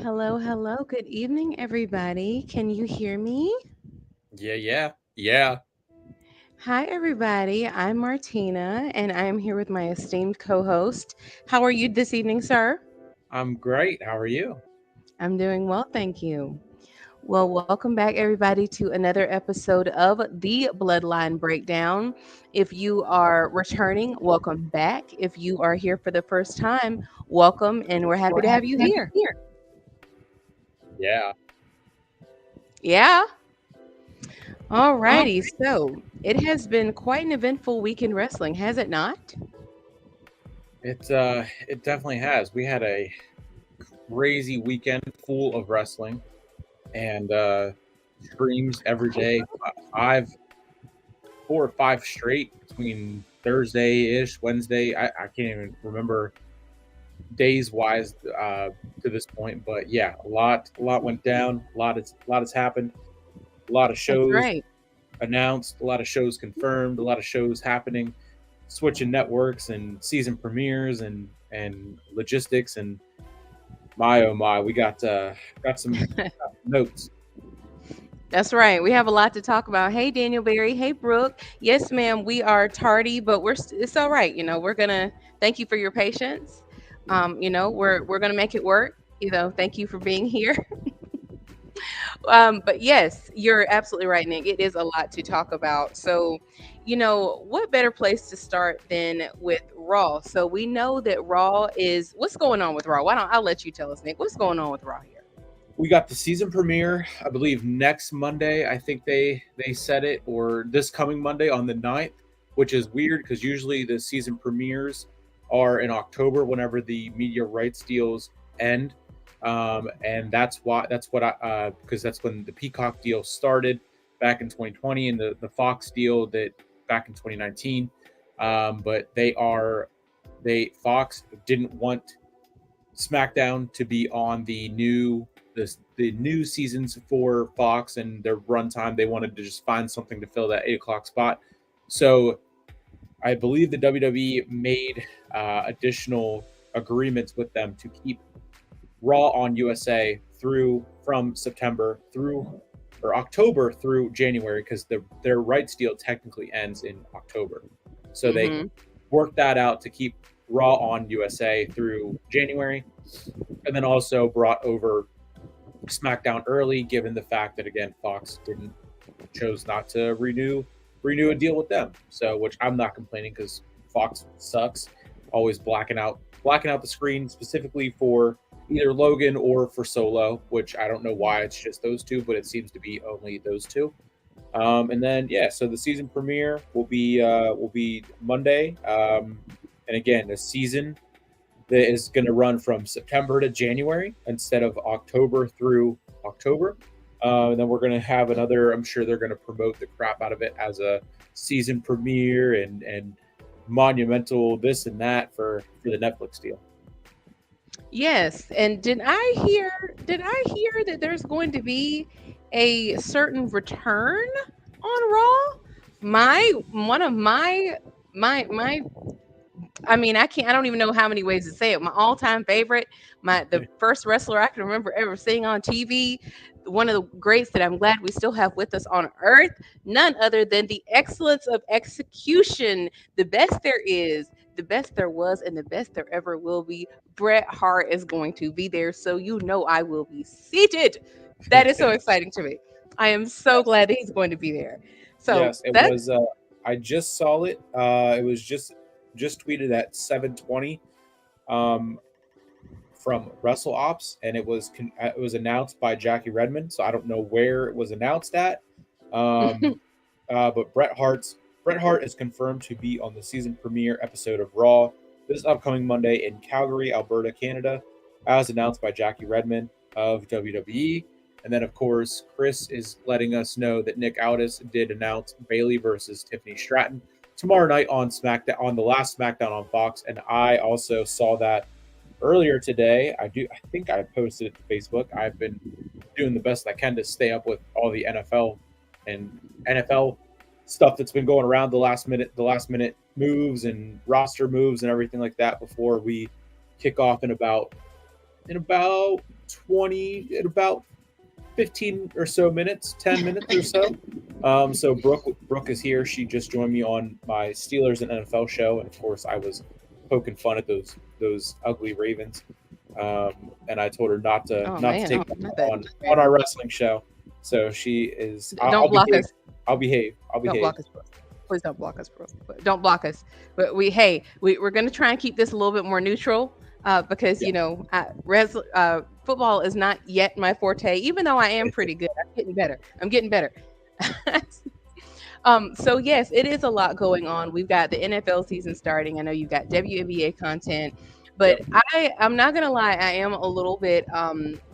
Hello, hello. Good evening, everybody. Can you hear me? Yeah. Hi, everybody. I'm Martina, and I am here with my esteemed co host. How are you this evening, sir? I'm great. How are you? I'm doing well, thank you. Well, welcome back, everybody, to another episode of the Bloodline Breakdown. If you are returning, welcome back. If you are here for the first time, welcome, and we're happy to have you here. Yeah. Yeah. All righty. So it has been quite an eventful week in wrestling, has it not? It definitely has. We had a crazy weekend full of wrestling and streams every day. I've 4 or 5 straight between Thursday-ish, Wednesday. I can't even remember days wise to this point, but yeah, a lot went down. A lot has happened. A lot of That's shows right. announced, a lot of shows confirmed, a lot of shows happening, switching networks and season premieres and logistics and my oh my, we got some notes. That's right. We have a lot to talk about. Hey, Daniel Berry. Hey, Brooke. Yes, ma'am. We are tardy, but it's all right. We're gonna thank you for your patience. We're gonna make it work. Thank you for being here. But yes, you're absolutely right, Nick. It is a lot to talk about. So, what better place to start than with Raw? So we know that Raw is what's going on with Raw. Why don't I'll let you tell us, Nick? What's going on with Raw here? We got the season premiere, I believe next Monday. I think they said it, or this coming Monday on the 9th, which is weird because usually the season premieres are in October whenever the media rights deals end. And that's what I because that's when the Peacock deal started back in 2020 and the Fox deal that back in 2019. But Fox didn't want SmackDown to be on the new seasons for Fox and their runtime. They wanted to just find something to fill that 8 o'clock spot. So I believe the WWE made additional agreements with them to keep Raw on USA from September through or October through January because their rights deal technically ends in October. So they worked that out to keep Raw on USA through January, and then also brought over SmackDown early, given the fact that again Fox chose not to renew a deal with them. So, which I'm not complaining because Fox sucks, always blacking out the screen specifically for either Logan or for Solo, which I don't know why it's just those two, but it seems to be only those two. And then so the season premiere will be Monday, and again the season that is going to run from September to January instead of October through October. And then we're going to have another. I'm sure they're going to promote the crap out of it as a season premiere and monumental this and that for the Netflix deal. Yes, and did I hear that there's going to be a certain return on Raw. My one of my I mean, I don't even know how many ways to say it. My all-time favorite, the first wrestler I can remember ever seeing on TV, one of the greats that I'm glad we still have with us on earth, none other than the excellence of execution, the best there is, the best there was, and the best there ever will be. Bret Hart is going to be there, so you know I will be seated. That is so exciting to me. I am so Yes, glad that he's going to be there. So yes, it that's was. I just saw it. It was just tweeted at 7:20 um, from Wrestle Ops, and it was announced by Jackie Redmond. So I don't know where it was announced at. Um, but Bret Hart is confirmed to be on the season premiere episode of Raw this upcoming Monday in Calgary, Alberta, Canada, as announced by Jackie Redmond of WWE. And then, of course, Chris is letting us know that Nick Aldis did announce Bayley versus Tiffany Stratton tomorrow night on SmackDown, on the last SmackDown on Fox. And I also saw that earlier today. I think I posted it to Facebook. I've been doing the best I can to stay up with all the and NFL stuff that's been going around the last minute moves and roster moves and everything like that before we kick off in about 20 in about 15 or so minutes, 10 minutes or so. So Brooke is here. She just joined me on my Steelers and NFL show, and of course I was poking fun at those ugly Ravens. And I told her oh not to man, take oh, that not that. on our wrestling show. So she is. Don't I'll block behave. us. I'll behave. I'll Don't behave. block us, bro. Please don't block us, bro. Don't block us. But we're going to try and keep this a little bit more neutral because, Yeah. football is not yet my forte, even though I am pretty good. I'm getting better. I'm getting better. So yes, it is a lot going on. We've got the NFL season starting. I know you've got WNBA content, but Yep. I'm not gonna lie, I am a little bit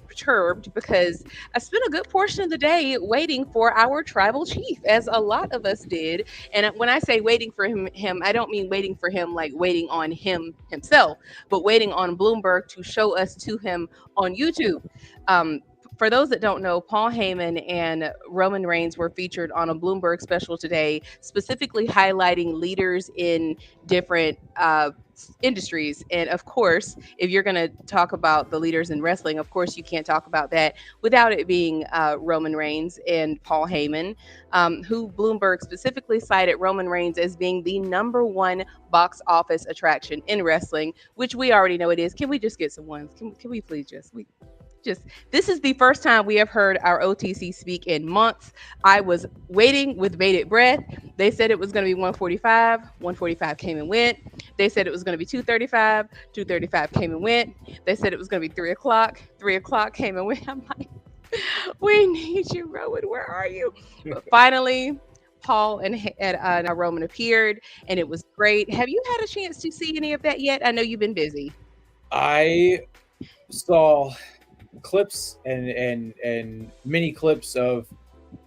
perturbed because I spent a good portion of the day waiting for our tribal chief, as a lot of us did. And when I say waiting for him, I don't mean waiting for him like waiting on him himself, but waiting on Bloomberg to show us to him on YouTube. For those that don't know, Paul Heyman and Roman Reigns were featured on a Bloomberg special today, specifically highlighting leaders in different industries. And of course, if you're going to talk about the leaders in wrestling, of course, you can't talk about that without it being Roman Reigns and Paul Heyman, who Bloomberg specifically cited Roman Reigns as being the number one box office attraction in wrestling, which we already know it is. Can we just get some ones? Can we please just this is the first time we have heard our OTC speak in months. I was waiting with bated breath. They said it was going to be 145. 145 came and went. They said it was going to be 235. 235 came and went. They said it was going to be 3 o'clock. 3 o'clock came and went. I'm like, we need you, Rowan. Where are you? But finally, Paul and Roman appeared, and it was great. Have you had a chance to see any of that yet? I know you've been busy. I saw clips and mini clips of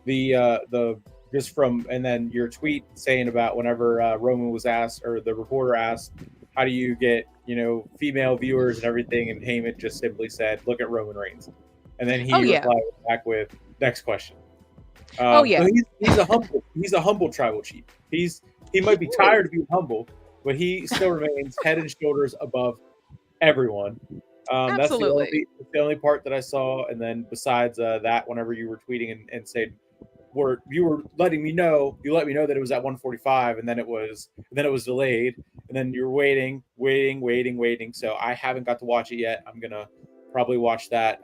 the just from, and then your tweet saying about whenever Roman was asked, or the reporter asked, how do you get female viewers and everything, and Heyman just simply said, look at Roman Reigns, and then Oh he yeah. replied back with, next question. Oh So yeah. he's a humble tribal chief. He might be tired of being humble, but he still remains head and shoulders above everyone. That's Absolutely. the only part that I saw. And then besides that, whenever you were tweeting and said, you were letting me know, you let me know that it was at 145, and then it was delayed, and then you're waiting. So I haven't got to watch it yet. I'm gonna probably watch that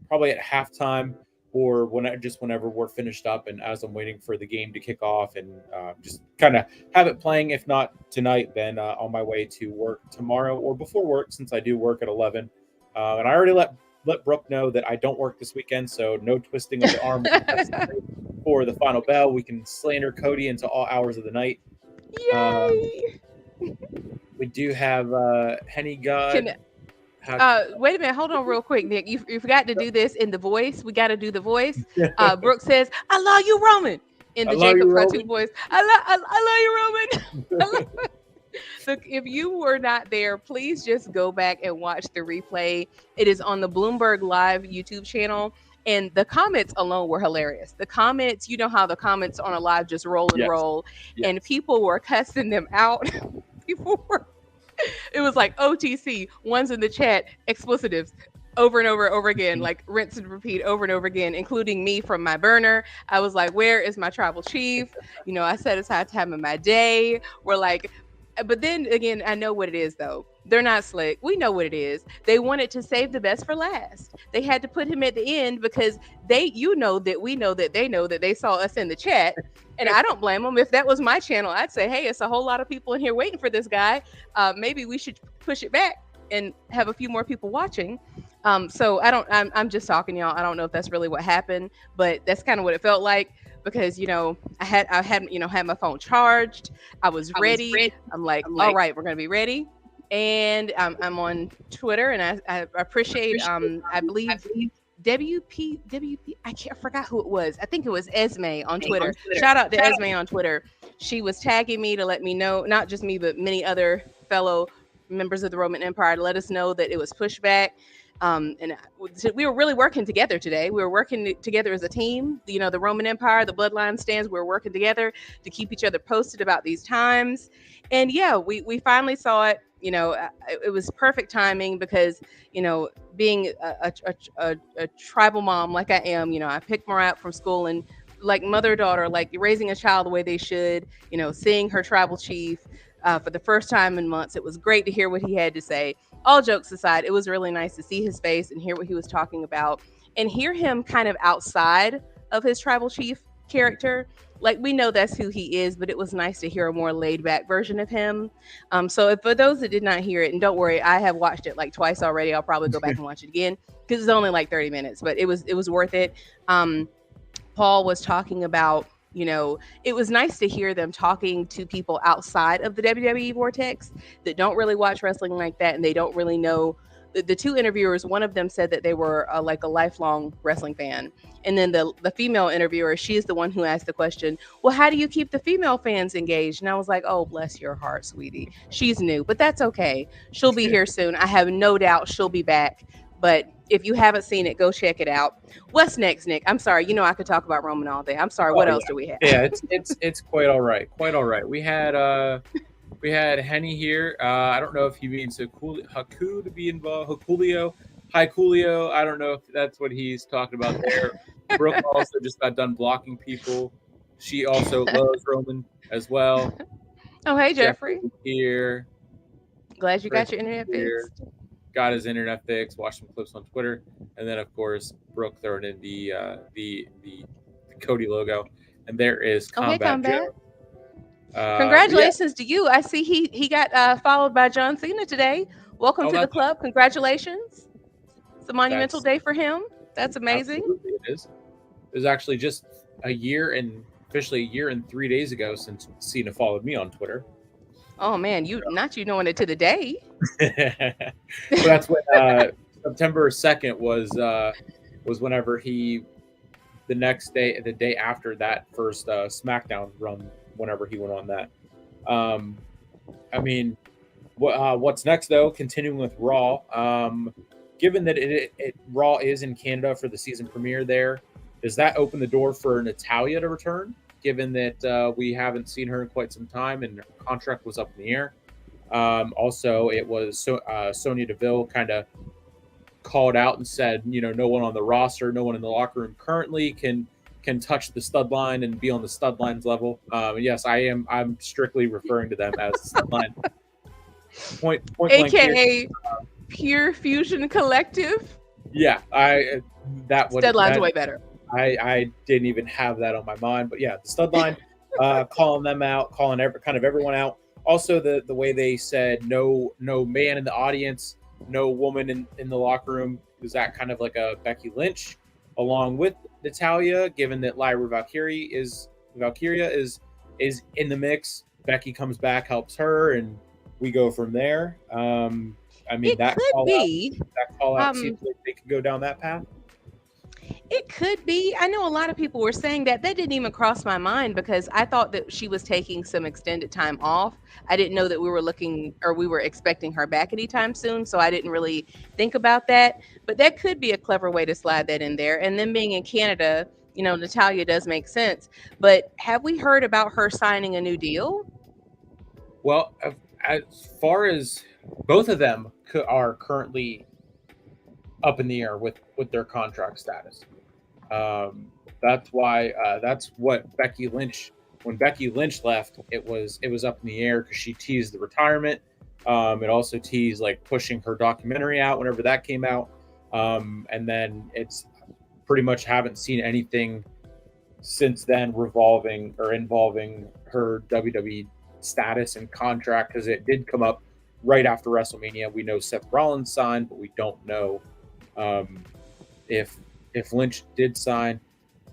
probably at halftime, or whenever we're finished up, and as I'm waiting for the game to kick off, and just kind of have it playing. If not tonight, then on my way to work tomorrow, or before work, since I do work at 11. And I already let Brooke know that I don't work this weekend, so no twisting of the arm for the final bell. We can slander Cody into all hours of the night. Yay! We do have Henny Can God. wait a minute, hold on real quick, Nick. You forgot to do this in the voice. We got to do the voice. Brooke says, "I love you, Roman," in I the love you, Jacob Fatu Roman. voice. I love you, Roman. Look, if you were not there, please just go back and watch the replay. It is on the Bloomberg Live YouTube channel. And the comments alone were hilarious. The comments, you know how the comments on a live just roll and Yes. roll, and Yes. people were cussing them out. People were, it was like OTC, ones in the chat, explicitives over and over again, like rinse and repeat over and over again, including me from my burner. I was like, where is my tribal chief? You know, I set aside time in my day. We're like, but then again, I know what it is though. They're not slick. We know what it is. They wanted to save the best for last. They had to put him at the end because you know that we know that they know that they saw us in the chat. And I don't blame them. If that was my channel, I'd say, hey, it's a whole lot of people in here waiting for this guy. Maybe we should push it back and have a few more people watching. So I don't. I'm just talking, y'all. I don't know if that's really what happened, but that's kind of what it felt like because had my phone charged. I was ready. I'm like, all right, we're gonna be ready. And I'm on Twitter, and I appreciate. I believe I forgot who it was. I think it was Esme on Twitter. Shout out to Esme on Twitter. She was tagging me to let me know, not just me, but many other fellow members of the Roman Empire, to let us know that it was pushed back. And we were really working together today. We were working together as a team. You know, the Roman Empire, the Bloodline stands. We were working together to keep each other posted about these times. And yeah, we finally saw it. You know, it was perfect timing because, you know, being a tribal mom like I am, you know, I picked Mariah up from school and like mother-daughter, like raising a child the way they should, you know, seeing her tribal chief for the first time in months. It was great to hear what he had to say. All jokes aside, it was really nice to see his face and hear what he was talking about and hear him kind of outside of his tribal chief character. Like we know that's who he is, but it was nice to hear a more laid back version of him. So if, for those that did not hear it, and don't worry, I have watched it like twice already. I'll probably go back and watch it again because it's only like 30 minutes, but it was worth it. Paul was talking about, you know, it was nice to hear them talking to people outside of the WWE vortex that don't really watch wrestling like that, and they don't really know. The two interviewers, one of them said that they were like a lifelong wrestling fan, and then the female interviewer, she is the one who asked the question, well, how do you keep the female fans engaged? And I was like, oh, bless your heart, sweetie, she's new, but that's okay, she'll be here soon. I have no doubt she'll be back. But if you haven't seen it, go check it out. What's next, Nick? I'm sorry. You know I could talk about Roman all day. I'm sorry. What else do we have? Yeah, it's quite all right. Quite all right. We had Henny here. I don't know if he means Haku to be involved. Hakulio. Hi Coolio. I don't know if that's what he's talking about there. Brooke also just got done blocking people. She also loves Roman as well. Oh, hey, Jeffrey. Here. Glad you got your internet fixed. Got his internet fixed, watched some clips on Twitter, and then of course Brooke throwing in the Cody logo, and there is Combat Joe. Congratulations to you! I see he got followed by John Cena today. Welcome to the club. Congratulations! It's a monumental day for him. That's amazing. It is. It was actually just officially a year and 3 days ago since Cena followed me on Twitter. Oh man, you knowing it to the day. So that's when September 2nd was whenever the next day, the day after that first SmackDown run, whenever he went on that. I mean, what's next though? Continuing with Raw. Given that Raw is in Canada for the season premiere there, does that open the door for Natalya to return? Given that we haven't seen her in quite some time and her contract was up in the air. Also, it was Sonya Deville kind of called out and said, you know, no one on the roster, no one in the locker room currently can touch the stud line and be on the stud lines level. Yes, I'm strictly referring to them as stud line. Point AKA Pure Fusion Collective. Yeah, stud line's way better. I didn't even have that on my mind, but yeah, the stud line, calling them out, calling everyone out. Also, the way they said no man in the audience, no woman in the locker room. Was that kind of like a Becky Lynch, along with Natalya? Given that Lyra Valkyria is in the mix, Becky comes back, helps her, and we go from there. I mean, that call out seems like they could go down that path. It could be. I know a lot of people were saying that. That didn't even cross my mind because I thought that she was taking some extended time off. I didn't know that we were looking or we were expecting her back anytime soon. So I didn't really think about that. But that could be a clever way to slide that in there. And then being in Canada, Natalia does make sense. But have we heard about her signing a new deal? Well, as far as both of them are currently up in the air with their contract status. That's why that's what Becky Lynch. When Becky Lynch left, it was up in the air because she teased the retirement. It also teased like pushing her documentary out whenever that came out, and then it's pretty much haven't seen anything since then revolving or involving her WWE status and contract because it did come up right after WrestleMania. We know Seth Rollins signed, but we don't know um, if Lynch did sign.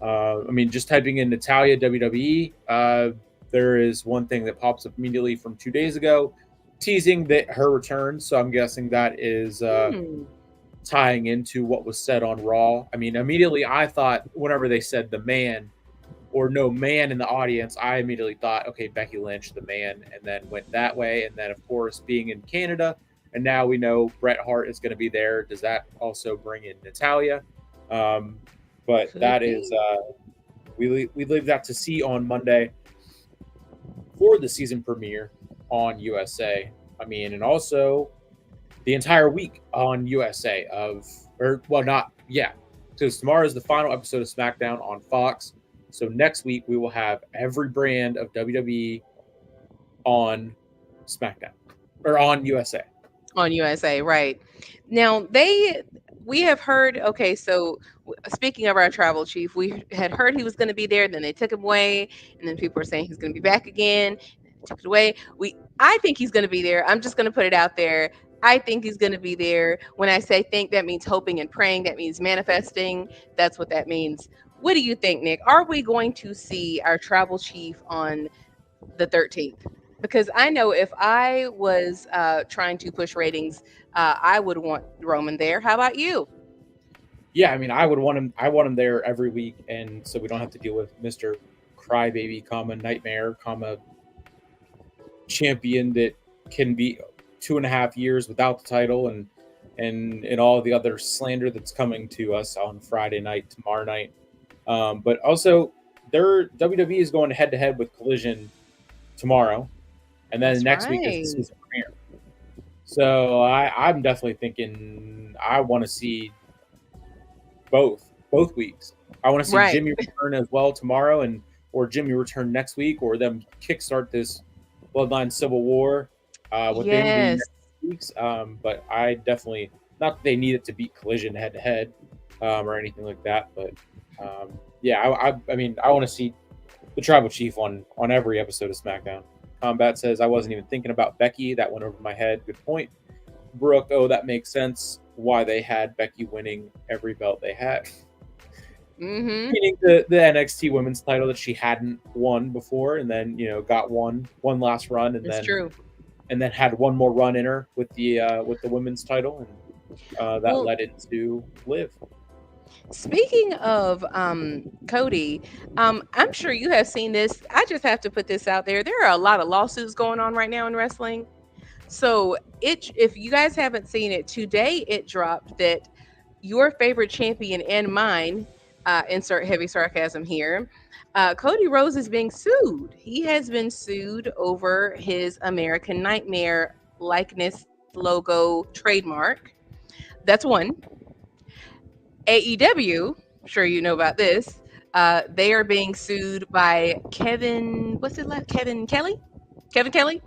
I mean, just typing in Natalia WWE, there is one thing that pops up immediately from 2 days ago, teasing that her return. So I'm guessing that is tying into what was said on Raw. I mean, immediately I thought whenever they said the man or no man in the audience, I immediately thought, okay, Becky Lynch, the man, and then went that way. And then, of course, being in Canada, and now we know Bret Hart is going to be there. Does that also bring in Natalia? But Could that is, be. we leave that to see on Monday for the season premiere on USA. I mean, and also the entire week on USA because tomorrow is the final episode of SmackDown on Fox. So next week we will have every brand of WWE on SmackDown or on USA. On USA, right. Now, we have heard, okay, so speaking of our travel chief, we had heard he was going to be there, then they took him away, and then people are saying he's going to be back again, took it away. I think he's going to be there. I'm just going to put it out there. I think he's going to be there. When I say think, that means hoping and praying. That means manifesting. That's what that means. What do you think, Nick? Are we going to see our travel chief on the 13th? Because I know if I was trying to push ratings, I would want Roman there. How about you? Yeah, I mean, I would want him. I want him there every week, and so we don't have to deal with Mister Crybaby, Nightmare, champion that can be 2.5 years without the title, and all the other slander that's coming to us on Friday night, tomorrow night. But also, their WWE is going head to head with Collision tomorrow, and then That's next week is the right. season premiere. So I'm definitely thinking I want to see both weeks. I want to see Right. Jimmy return as well tomorrow, and or Jimmy return next week, or them kickstart this Bloodline Civil War with them being Yes. next weeks. But I definitely not that they need it to beat Collision head to head or anything like that, but yeah, I mean I want to see the Tribal Chief on every episode of SmackDown. Combat says I wasn't even thinking about Becky. That went over my head. Good point. Brooke, oh, that makes sense. Why they had Becky winning every belt they had. Mm-hmm. Meaning the NXT women's title that she hadn't won before, and then got one last run, It's true. and then had one more run in her with the women's title, and that Well, led into Liv. speaking of Cody, I'm sure you have seen this. I just have to put this out there. There are a lot of lawsuits going on right now in wrestling. So if you guys haven't seen it, today it dropped that your favorite champion and mine, insert heavy sarcasm here, Cody Rhodes is being sued. He has been sued over his American Nightmare likeness logo trademark. That's one. AEW, I'm sure you know about this. They are being sued by Kevin, what's it like? Kevin Kelly? Kevin Kelly?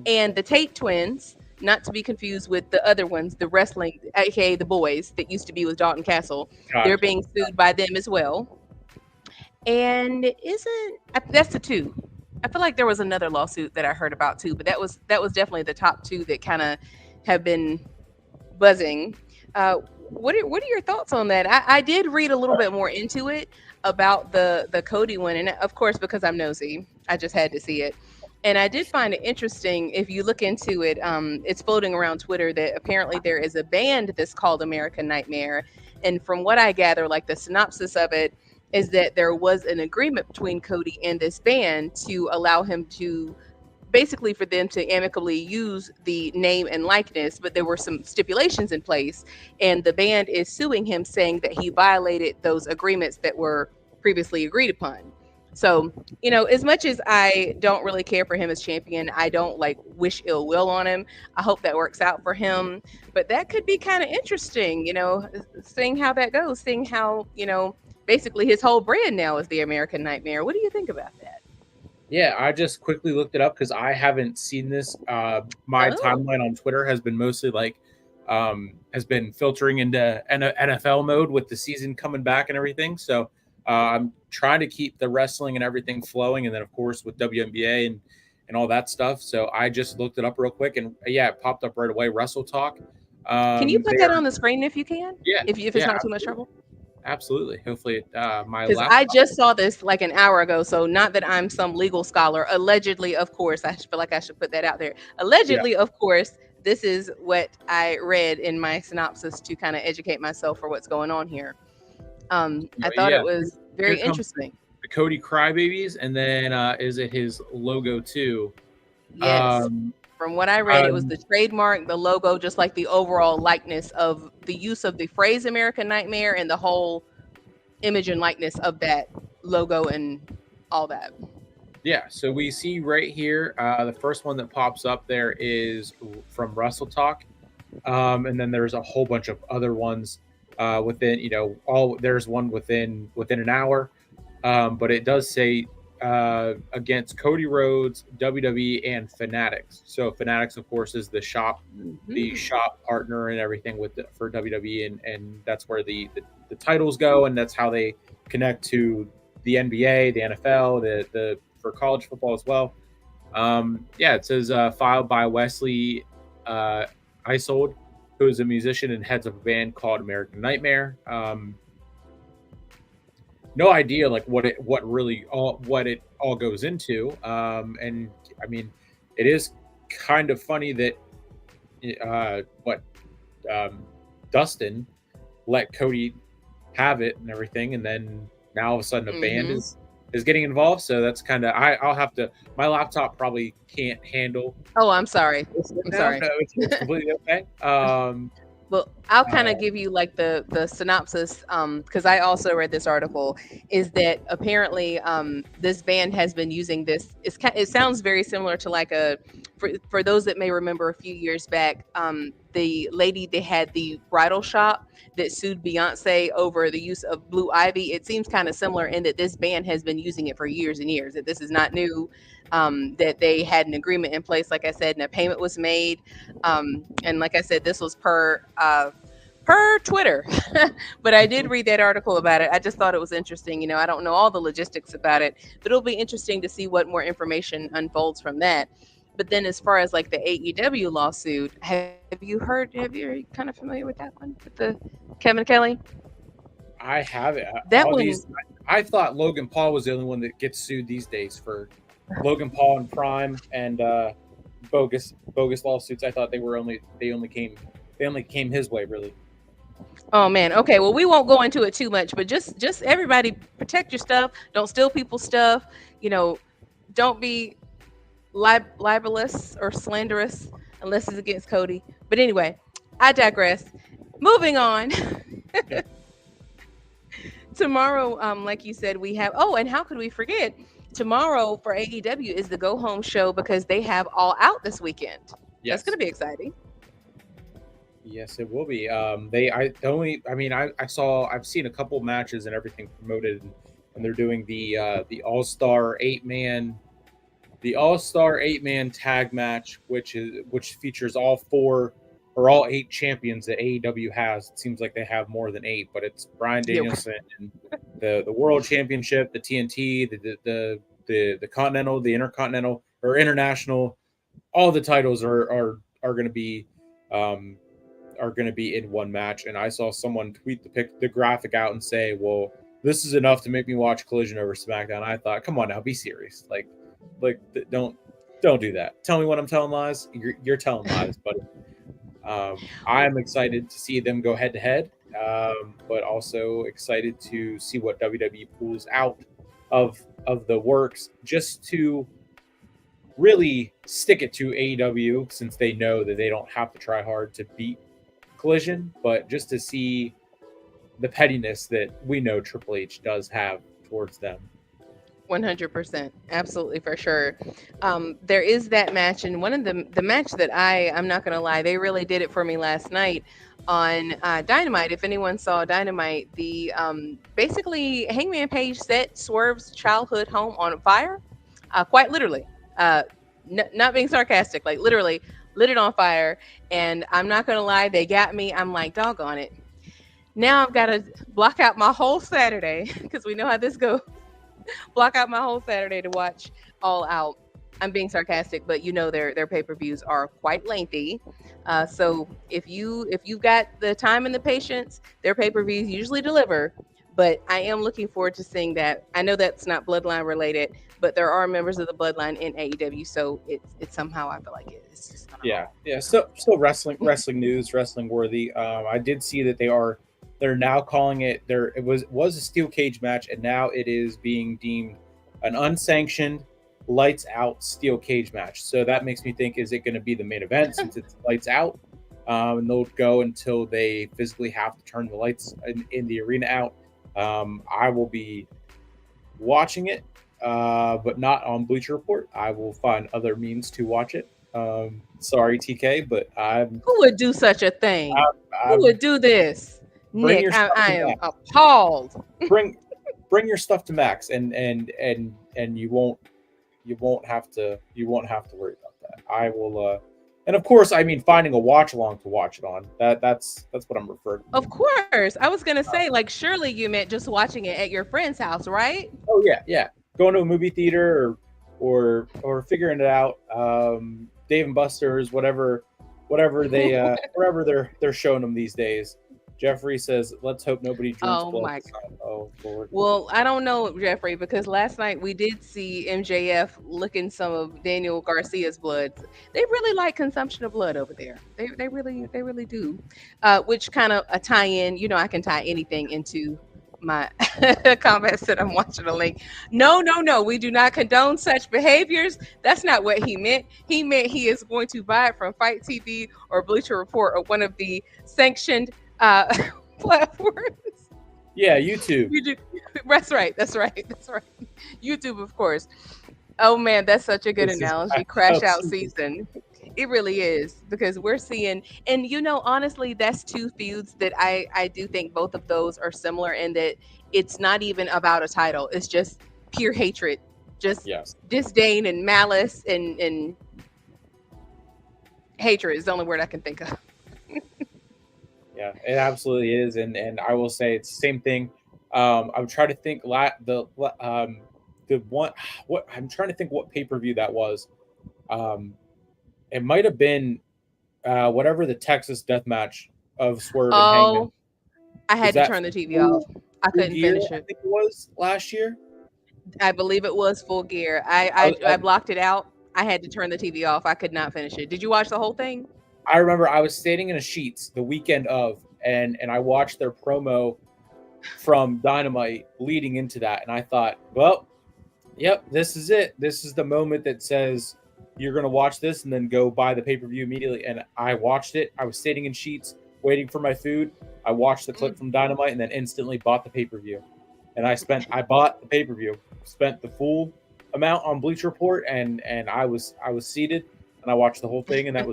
And the Tate twins, not to be confused with the other ones, the wrestling, aka the boys that used to be with Dalton Castle. They're Gotcha. being sued by them as well. And that's the two. I feel like there was another lawsuit that I heard about too, but that was definitely the top two that kind of have been buzzing. What are your thoughts on that? I did read a little bit more into it about the Cody one, and of course, because I'm nosy, I just had to see it. And I did find it interesting. If you look into it, it's floating around Twitter that apparently there is a band that's called American Nightmare, And from what I gather, like the synopsis of it is that there was an agreement between Cody and this band to allow him to basically for them to amicably use the name and likeness, but there were some stipulations in place, and the band is suing him saying that he violated those agreements that were previously agreed upon. So, as much as I don't really care for him as champion, I don't like wish ill will on him. I hope that works out for him, but that could be kind of interesting, seeing how that goes, seeing how, basically his whole brand now is the American Nightmare. What do you think about that? Yeah, I just quickly looked it up because I haven't seen this. My Oh, timeline on Twitter has been mostly has been filtering into NFL mode with the season coming back and everything. So I'm trying to keep the wrestling and everything flowing, and then of course with WNBA and all that stuff. So I just looked it up real quick, and yeah, it popped up right away. Wrestle Talk. can you put They that are on the screen if you can? yeah, If it's yeah, not too much absolutely, trouble? absolutely. Hopefully, my Because I laptop. just saw this like an hour ago. So, not that I'm some legal scholar. Allegedly, of course, I feel like I should put that out there. Yeah, Allegedly, of course, this is what I read in my synopsis to kind of educate myself for what's going on here. I thought yeah. it was Here very comes interesting. the Cody Crybabies, and then is it his logo too? Yes. Um, From what I read, it was um, the trademark, the logo, just like the overall likeness of the use of the phrase American Nightmare and the whole image and likeness of that logo and all that. yeah, so we see right here the first one that pops up there is from Wrestle Talk, and then there's a whole bunch of other ones within all there's one within an hour, but it does say against Cody Rhodes, WWE, and Fanatics. So Fanatics, of course, is the Mhm. shop partner and everything for WWE, and that's where the titles go, and that's how they connect to the NBA, the NFL, the for college football as well. Yeah, it says filed by Wesley uh, Isold, who is a musician and heads of a band called American Nightmare. No idea like what it all goes into. And I mean, it is kind of funny that what um, Dustin let Cody have it and everything, and then now all of a sudden a band Mhm. is getting involved. So that's kind of I'll have to. My laptop probably can't handle Oh, I'm sorry. this right I'm now. sorry. No, it's completely okay. Well, I'll Uh, kind of give you like the synopsis because I also read this article. Is that apparently this band has been using this? It sounds very similar to like a for those that may remember a few years back, the lady that had the bridal shop that sued Beyonce over the use of Blue Ivy. It seems kind of similar in that this band has been using it for years and years. That this is not new. That they had an agreement in place, like I said, and a payment was made, and like I said, this was per Twitter. But I did read that article about it. I just thought it was interesting. I don't know all the logistics about it, but it'll be interesting to see what more information unfolds from that. But then, as far as like the AEW lawsuit, have you kind of familiar with that one with the Kevin Kelly? I have it. That All one, these. I thought Logan Paul was the only one that gets sued these days for Logan Paul and Prime and bogus lawsuits. I thought they only came his way really. oh man. Okay, well we won't go into it too much, but just everybody protect your stuff. Don't steal people's stuff. You know, don't be libelous or slanderous unless it's against Cody. But anyway, I digress. Moving on. Yeah. Tomorrow, like you said, we have. Oh, and how could we forget? Tomorrow for AEW is the go home show because they have All Out this weekend. That's going Yes. to be exciting. Yes, it will be. They I the only I mean I've seen a couple matches and everything promoted, and they're doing the All Star 8-man tag match, which features all four or all eight champions that AEW has. It seems like they have more than eight, but it's Bryan Yeah. Danielson and the World Championship, the TNT, the Continental, the Intercontinental or International. All the titles are going to be um, are going to be in one match. And I saw someone tweet the graphic out and say, "Well, this is enough to make me watch Collision over SmackDown." I thought, "Come on now, be serious. Like don't do that. Tell me when I'm telling lies. You're telling lies, but I'm excited to see them go head to head. but also excited to see what WWE pulls out of the works, just to really stick it to AEW, since they know that they don't have to try hard to beat Collision, but just to see the pettiness that we know Triple H does have towards them. 100%, absolutely, for sure. There is that match, and one of the match that I'm not gonna lie, they really did it for me last night on Dynamite. If anyone saw Dynamite, the basically Hangman Page set Swerve's childhood home on fire, quite literally. Uh, not being sarcastic, like literally lit it on fire. And I'm not gonna lie, they got me. I'm like, doggone it. Now I've got to block out my whole Saturday because we know how this goes. Block out my whole Saturday to watch All Out. I'm being sarcastic, but you know their pay-per-views are quite lengthy. So if you've got the time and the patience, their pay-per-views usually deliver. But I am looking forward to seeing that. I know that's not Bloodline related, but there are members of the Bloodline in AEW, so it's somehow I feel like it's just gonna Yeah, roll. yeah. So wrestling news, wrestling worthy. I did see that they're now calling it there. It was a steel cage match, and now it is being deemed an unsanctioned lights out steel cage match. So that makes me think, is it going to be the main event since it's lights out? And they'll go until they physically have to turn the lights in the arena out. I will be watching it, but not on Bleacher Report. I will find other means to watch it. Sorry, TK, but Who would do such a thing? Who I'm would do this? bring Nick, your I, stuff I to am Max. appalled. Bring your stuff to Max, and you won't have to worry about that. I will. And of course, I mean, finding a watch along to watch it on. That's what I'm referring to. Of course. I was gonna say, like, surely you meant just watching it at your friend's house, right? Oh yeah, yeah. Going to a movie theater, or figuring it out. Dave and Buster's, whatever they wherever they're showing them these days. Jeffrey says, "Let's hope nobody drinks Oh blood my. this time." Oh Lord. Well, I don't know, Jeffrey, because last night we did see MJF licking some of Daniel Garcia's blood. They really like consumption of blood over there. They really do. Which kind of a tie-in. You know, I can tie anything into my comments that I'm watching a link. No, no, no. We do not condone such behaviors. That's not what he meant. He meant he is going to buy it from Fight TV or Bleacher Report or one of the sanctioned platforms. Yeah, YouTube. You do. That's right. That's right. That's right. YouTube, of course. Oh man, that's such a good This is analogy. Crash out season. It really is because we're seeing, and you know, honestly, that's two feuds that I do think both of those are similar in that it's not even about a title. It's just pure hatred, just yes. disdain and malice and hatred is the only word I can think of. Yeah, it absolutely is, and I will say it's the same thing. I'm trying to think the one what I'm trying to think what pay per view that was. Um, it might have been whatever the Texas death match of Swerve and Hangman. Oh, I Was had to that turn the TV off. full, I full couldn't gear? finish I it. think it was last year. I believe it was Full Gear. I, I blocked it out. I had to turn the TV off. I could not finish it. Did you watch the whole thing? I remember I was standing in a sheets the weekend of, and I watched their promo from Dynamite leading into that, and I thought, well, yep, this is it. This is the moment that says you're going to watch this and then go buy the pay per view immediately. And I watched it. I was sitting in sheets waiting for my food. I watched the clip from Dynamite and then instantly bought the pay per view. And I bought the pay per view, spent the full amount on Bleacher Report, and I was seated and I watched the whole thing, and that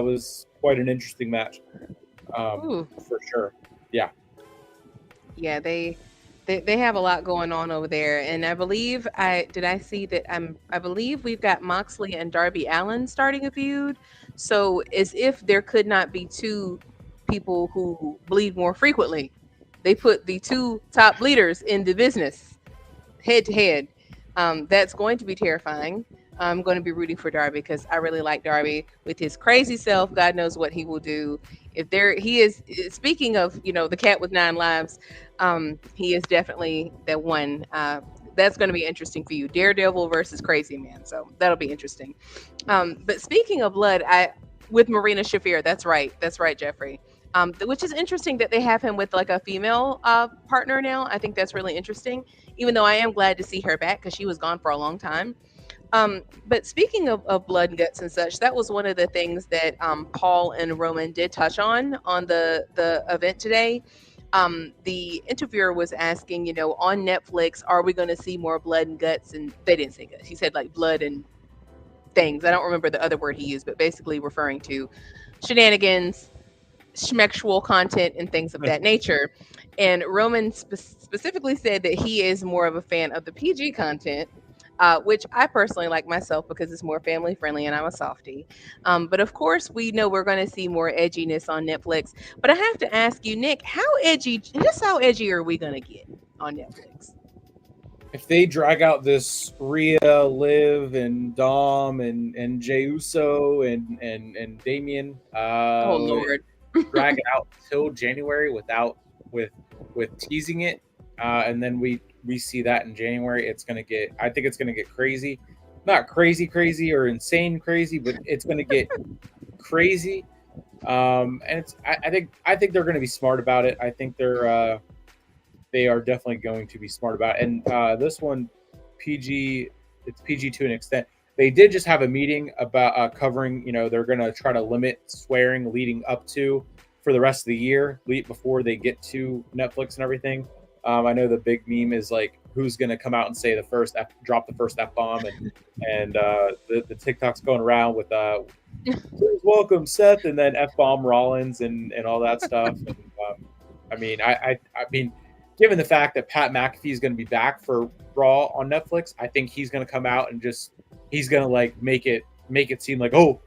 was quite an interesting match, Ooh, for sure. Yeah. yeah, they have a lot going on over there, and I believe I see that I believe we've got Moxley and Darby Allin starting a feud. So as if there could not be two people who bleed more frequently, they put the two top bleeders in the business head to head. That's going to be terrifying. I'm going to be rooting for Darby because I really like Darby with his crazy self. God knows what he will do. If there, he is. Speaking of, the cat with nine lives, he is definitely that one. That's going to be interesting for you, Daredevil versus Crazy Man. So that'll be interesting. But speaking of blood, I with Marina Shafir. That's right, Jeffrey. which is interesting that they have him with like a female partner now. I think that's really interesting, even though I am glad to see her back because she was gone for a long time. But speaking of blood and guts and such, that was one of the things that Paul and Roman did touch on the event today. The interviewer was asking, on Netflix, are we going to see more blood and guts? And they didn't say guts. He said like blood and things. I don't remember the other word he used, but basically referring to shenanigans, schmexual content, and things of that nature. And Roman specifically said that he is more of a fan of the PG content, which I personally like myself because it's more family friendly and I'm a softie. But of course, we know we're going to see more edginess on Netflix. But I have to ask you, Nick, how edgy are we going to get on Netflix? If they drag out this Rhea, Liv, and Dom, and Jey Uso, and Damien, Oh, Lord. drag it out till January with with teasing it, and then we see that in January, it's gonna get. I think it's gonna get crazy, not crazy crazy or insane crazy, but it's gonna get crazy. And I think they're gonna be smart about it. I think they are definitely going to be smart about it. And this one, PG, it's PG to an extent. They did just have a meeting about covering. They're going to try to limit swearing leading up to for the rest of the year, before they get to Netflix and everything. I know the big meme is like, who's going to come out and say drop the first F bomb, and the TikTok's going around with please welcome Seth, and then F bomb Rollins and all that stuff. And, I mean, given the fact that Pat McAfee is going to be back for Raw on Netflix, I think he's going to come out and he's going to like make it seem like, oh,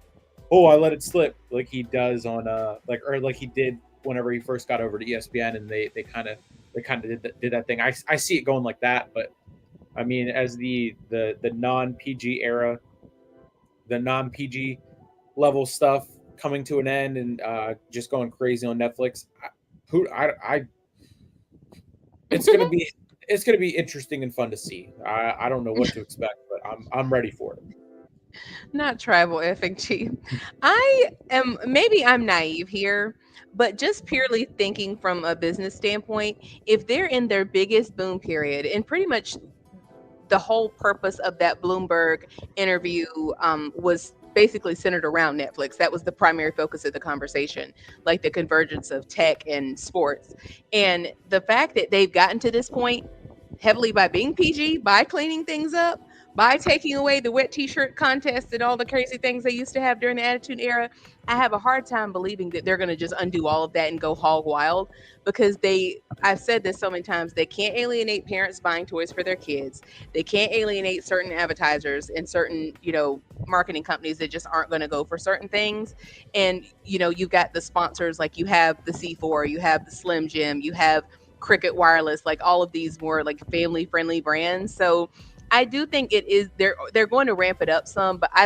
I let it slip, like he does on like he did whenever he first got over to ESPN, and they kind of did that thing. I see it going like that, but I mean, as the non PG era, the non PG level stuff coming to an end, and just going crazy on Netflix, it's gonna be interesting and fun to see. I don't know what to expect, but I'm ready for it. Not tribal effing chief. Maybe I'm naive here, but just purely thinking from a business standpoint, if they're in their biggest boom period, and pretty much the whole purpose of that Bloomberg interview was basically centered around Netflix. That was the primary focus of the conversation, like the convergence of tech and sports. And the fact that they've gotten to this point heavily by being PG, by cleaning things up, by taking away the wet t-shirt contest and all the crazy things they used to have during the Attitude Era, I have a hard time believing that they're going to just undo all of that and go hog wild, because I've said this so many times, they can't alienate parents buying toys for their kids. They can't alienate certain advertisers and certain, marketing companies that just aren't going to go for certain things. And, you've got the sponsors, like you have the C4, you have the Slim Jim, you have Cricket Wireless, like all of these more like family friendly brands. So I do think it is they're going to ramp it up some, but I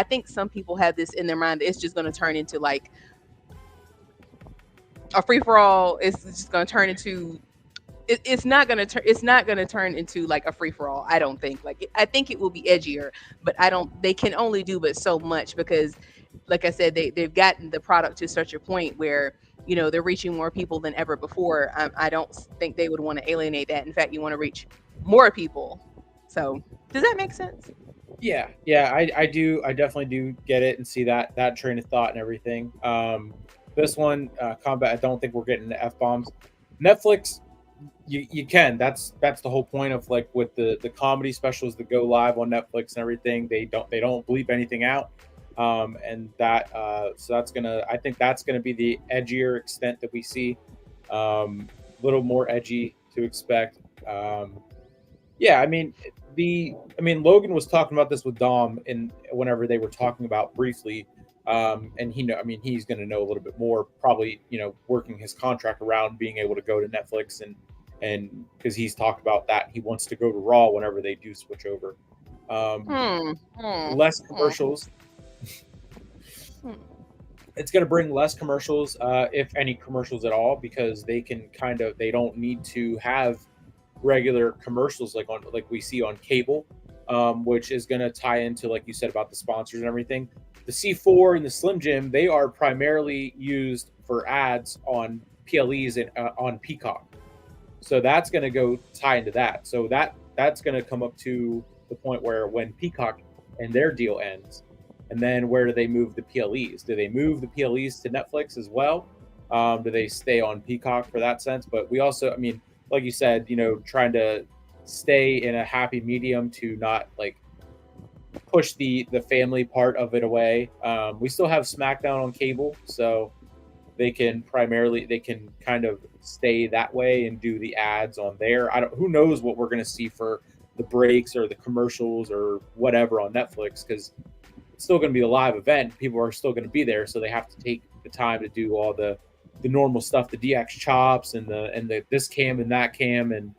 think some people have this in their mind that it's just going to turn into like a free for all. It's just going to turn into it's not going to turn into like a free for all. I don't think. I think it will be edgier, but they can only do but so much, because like I said, they've gotten the product to such a point where they're reaching more people than ever before. I don't think they would want to alienate that. In fact, you want to reach more people. So does that make sense? Yeah, I do. I definitely do get it and see that train of thought and everything. This one, combat, I don't think we're getting the F bombs. Netflix, you can. That's the whole point of like with the comedy specials that go live on Netflix and everything. They don't bleep anything out. And that so I think that's gonna be the edgier extent that we see. A little more edgy to expect. Yeah, Logan was talking about this with Dom, and whenever they were talking about briefly, and he's going to know a little bit more, probably, working his contract around being able to go to Netflix, and because he's talked about that, he wants to go to Raw whenever they do switch over. Less commercials. It's going to bring less commercials, if any commercials at all, because they don't need to have regular commercials like we see on cable, which is going to tie into, like you said, about the sponsors and everything. the C4 and the Slim Jim, they are primarily used for ads on PLEs and on Peacock. So that's going to go tie into that. So that's going to come up to the point where when Peacock and their deal ends, and then where do they move the PLEs? Do they move the PLEs to Netflix as well? Do they stay on Peacock for that sense? But we also, I mean, like you said, trying to stay in a happy medium to not like push the family part of it away. We still have SmackDown on cable, so they can kind of stay that way and do the ads on there. Who knows what we're going to see for the breaks or the commercials or whatever on Netflix, because it's still going to be a live event. People are still going to be there, so they have to take the time to do all the normal stuff, the DX chops and the this cam and that cam, and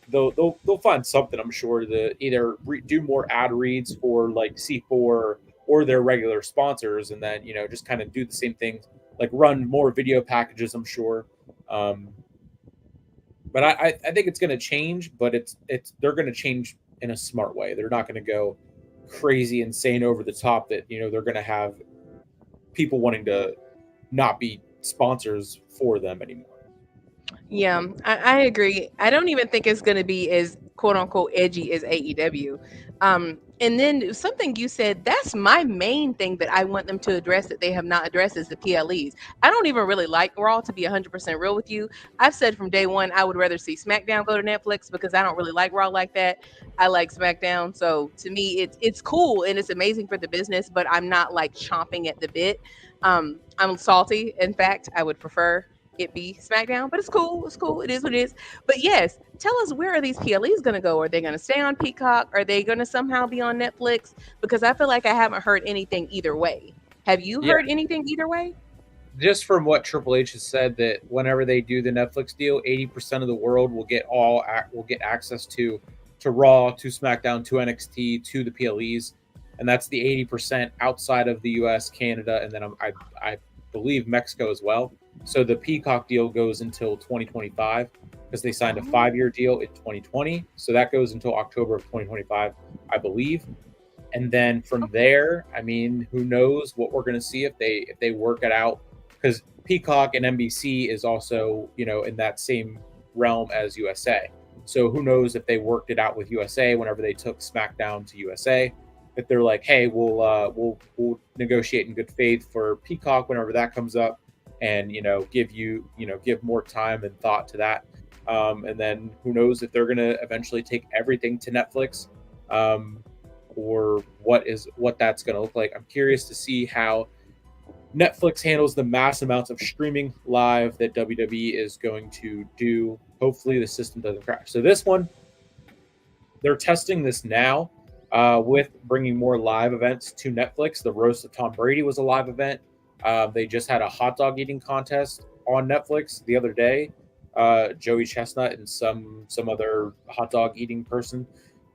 they'll find something, I'm sure, to either do more ad reads for like C4 or their regular sponsors, and then just kind of do the same things, like run more video packages, I'm sure. But I think it's going to change, but they're going to change in a smart way. They're not going to go crazy, insane, over the top that they're going to have people wanting to not be sponsors for them anymore. Yeah, I agree. I don't even think it's going to be as quote unquote edgy as AEW. And then something you said, that's my main thing that I want them to address that they have not addressed is the PLEs. I don't even really like Raw, to be 100% real with you. I've said from day one, I would rather see SmackDown go to Netflix because I don't really like Raw like that. I like SmackDown. So to me, it's cool and it's amazing for the business, but I'm not like chomping at the bit. I'm salty. In fact, I would prefer it be SmackDown, but it's cool. It's cool. It is what it is. But yes, tell us, where are these PLEs going to go? Are they going to stay on Peacock? Are they going to somehow be on Netflix? Because I feel like I haven't heard anything either way. Have you Yeah, heard anything either way? just from what Triple H has said, that whenever they do the Netflix deal, 80% of the world will get access to Raw, to SmackDown, to NXT, to the PLEs, and that's the 80% outside of the U.S., Canada, and then I believe Mexico as well. So the Peacock deal goes until 2025 because they signed a Oh. 5-year deal in 2020. So that goes until October of 2025, I believe. And then from there, I mean, who knows what we're going to see if they work it out, because Peacock and NBC is also in that same realm as USA. So who knows if they worked it out with USA whenever they took SmackDown to USA, if they're like, hey, we'll negotiate in good faith for Peacock whenever that comes up, and give more time and thought to that. And then who knows if they're going to eventually take everything to Netflix, or what that's going to look like. I'm curious to see how Netflix handles the mass amounts of streaming live that WWE is going to do. Hopefully the system doesn't crash. So this one, they're testing this now with bringing more live events to Netflix. The roast of Tom Brady was a live event. They just had a hot dog eating contest on Netflix the other day. Joey Chestnut and some other hot dog eating person.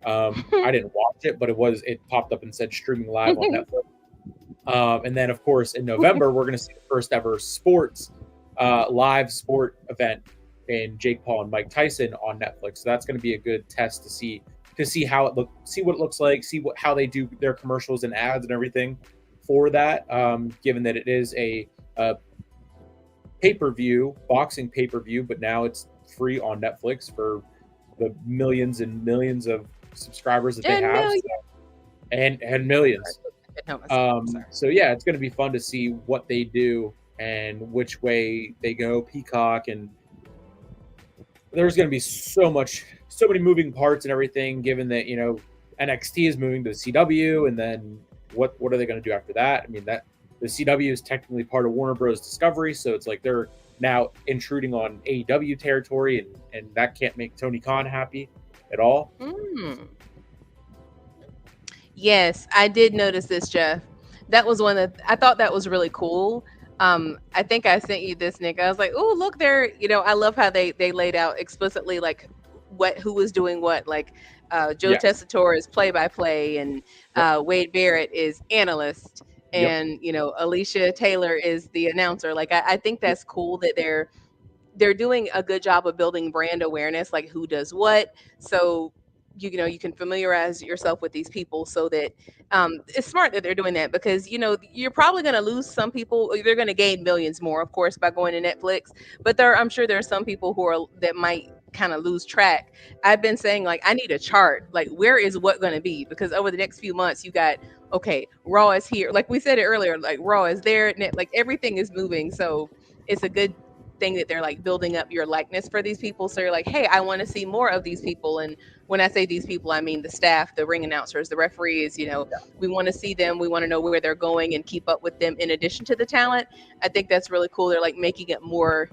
I didn't watch it, but it popped up and said streaming live on Netflix. And then, of course, in November, we're going to see the first ever live sport event in Jake Paul and Mike Tyson on Netflix. So that's going to be a good test to see how see what it looks like, how they do their commercials and ads and everything for that. Given that it is a pay-per-view, boxing pay-per-view, but now it's free on Netflix for the millions and millions of subscribers that they And have, millions. and millions. No, sorry. So yeah, it's going to be fun to see what they do and which way they go. Peacock, and there's going to be so many moving parts and everything. Given that NXT is moving to the CW, and then what are they going to do after that? I mean, that the CW is technically part of Warner Bros. Discovery, so it's like they're now intruding on AEW territory, and that can't make Tony Khan happy at all. Yes, I did notice this, Jeff. That was one that I thought that was really cool. I think I sent you this, Nick. I was like, "Oh, look there!" I love how they laid out explicitly like who was doing what. Like Joe Yes. Tessitore is play by play, and Yep. Wade Barrett is analyst, Yep. and Alicia Taylor is the announcer. Like I think Yep. that's cool that they're doing a good job of building brand awareness, like who does what. So you can familiarize yourself with these people, so that it's smart that they're doing that, because you're probably going to lose some people. They're going to gain millions more, of course, by going to Netflix, but I'm sure there are some people that might kind of lose track. I've been saying, like, I need a chart, like, where is what going to be, because over the next few months you got, okay, Raw is here, like we said it earlier, like Raw is there, like everything is moving. So it's a good thing that they're like building up your likeness for these people, so you're like, hey, I want to see more of these people. And when I say these people, I mean the staff, the ring announcers, the referees. We want to see them. We want to know where they're going and keep up with them in addition to the talent. I think that's really cool. They're like making it more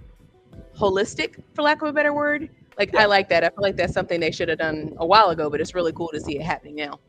holistic, for lack of a better word. Like, I Yeah, like that. I feel like that's something they should have done a while ago, but it's really cool to see it happening now.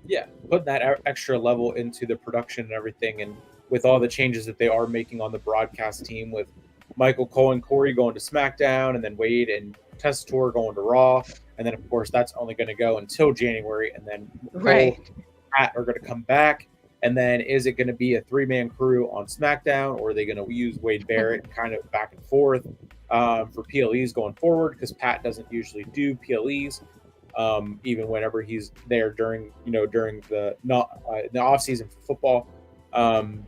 yeah, putting that extra level into the production and everything, and with all the changes that they are making on the broadcast team, with Michael Cole and Corey going to SmackDown, and then Wade and Tessitore going to Raw, and then of course that's only going to go until January, and then Cole, Right. Pat are going to come back, and then is it going to be a 3-man crew on SmackDown, or are they going to use Wade Barrett kind of back and forth for PLEs going forward? Because Pat doesn't usually do PLEs, even whenever he's there during the not the off season for football. Um,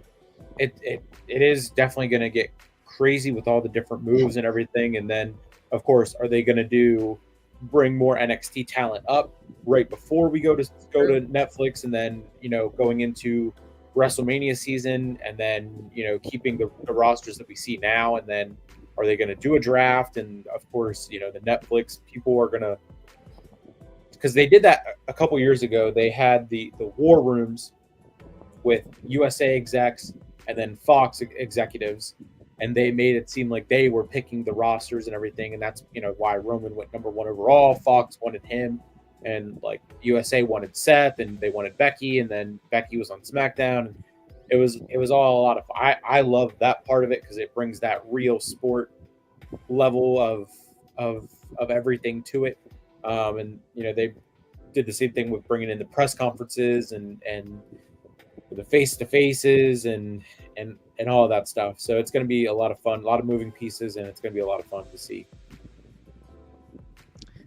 it is definitely going to get crazy with all the different moves and everything. And then, of course, are they going to bring more NXT talent up right before we go to Netflix, and then going into WrestleMania season, and then keeping the rosters that we see now, and then are they going to do a draft? And of course, the Netflix people are going to, because they did that a couple years ago. They had the war rooms with USA execs and then Fox executives, and they made it seem like they were picking the rosters and everything, and that's why Roman went number one overall. Fox wanted him, and like USA wanted Seth, and they wanted Becky, and then Becky was on SmackDown, and it was all a lot of. I love that part of it because it brings that real sport level of everything to it. And they did the same thing with bringing in the press conferences and the face to faces and all of that stuff. So it's going to be a lot of fun, a lot of moving pieces, and it's going to be a lot of fun to see.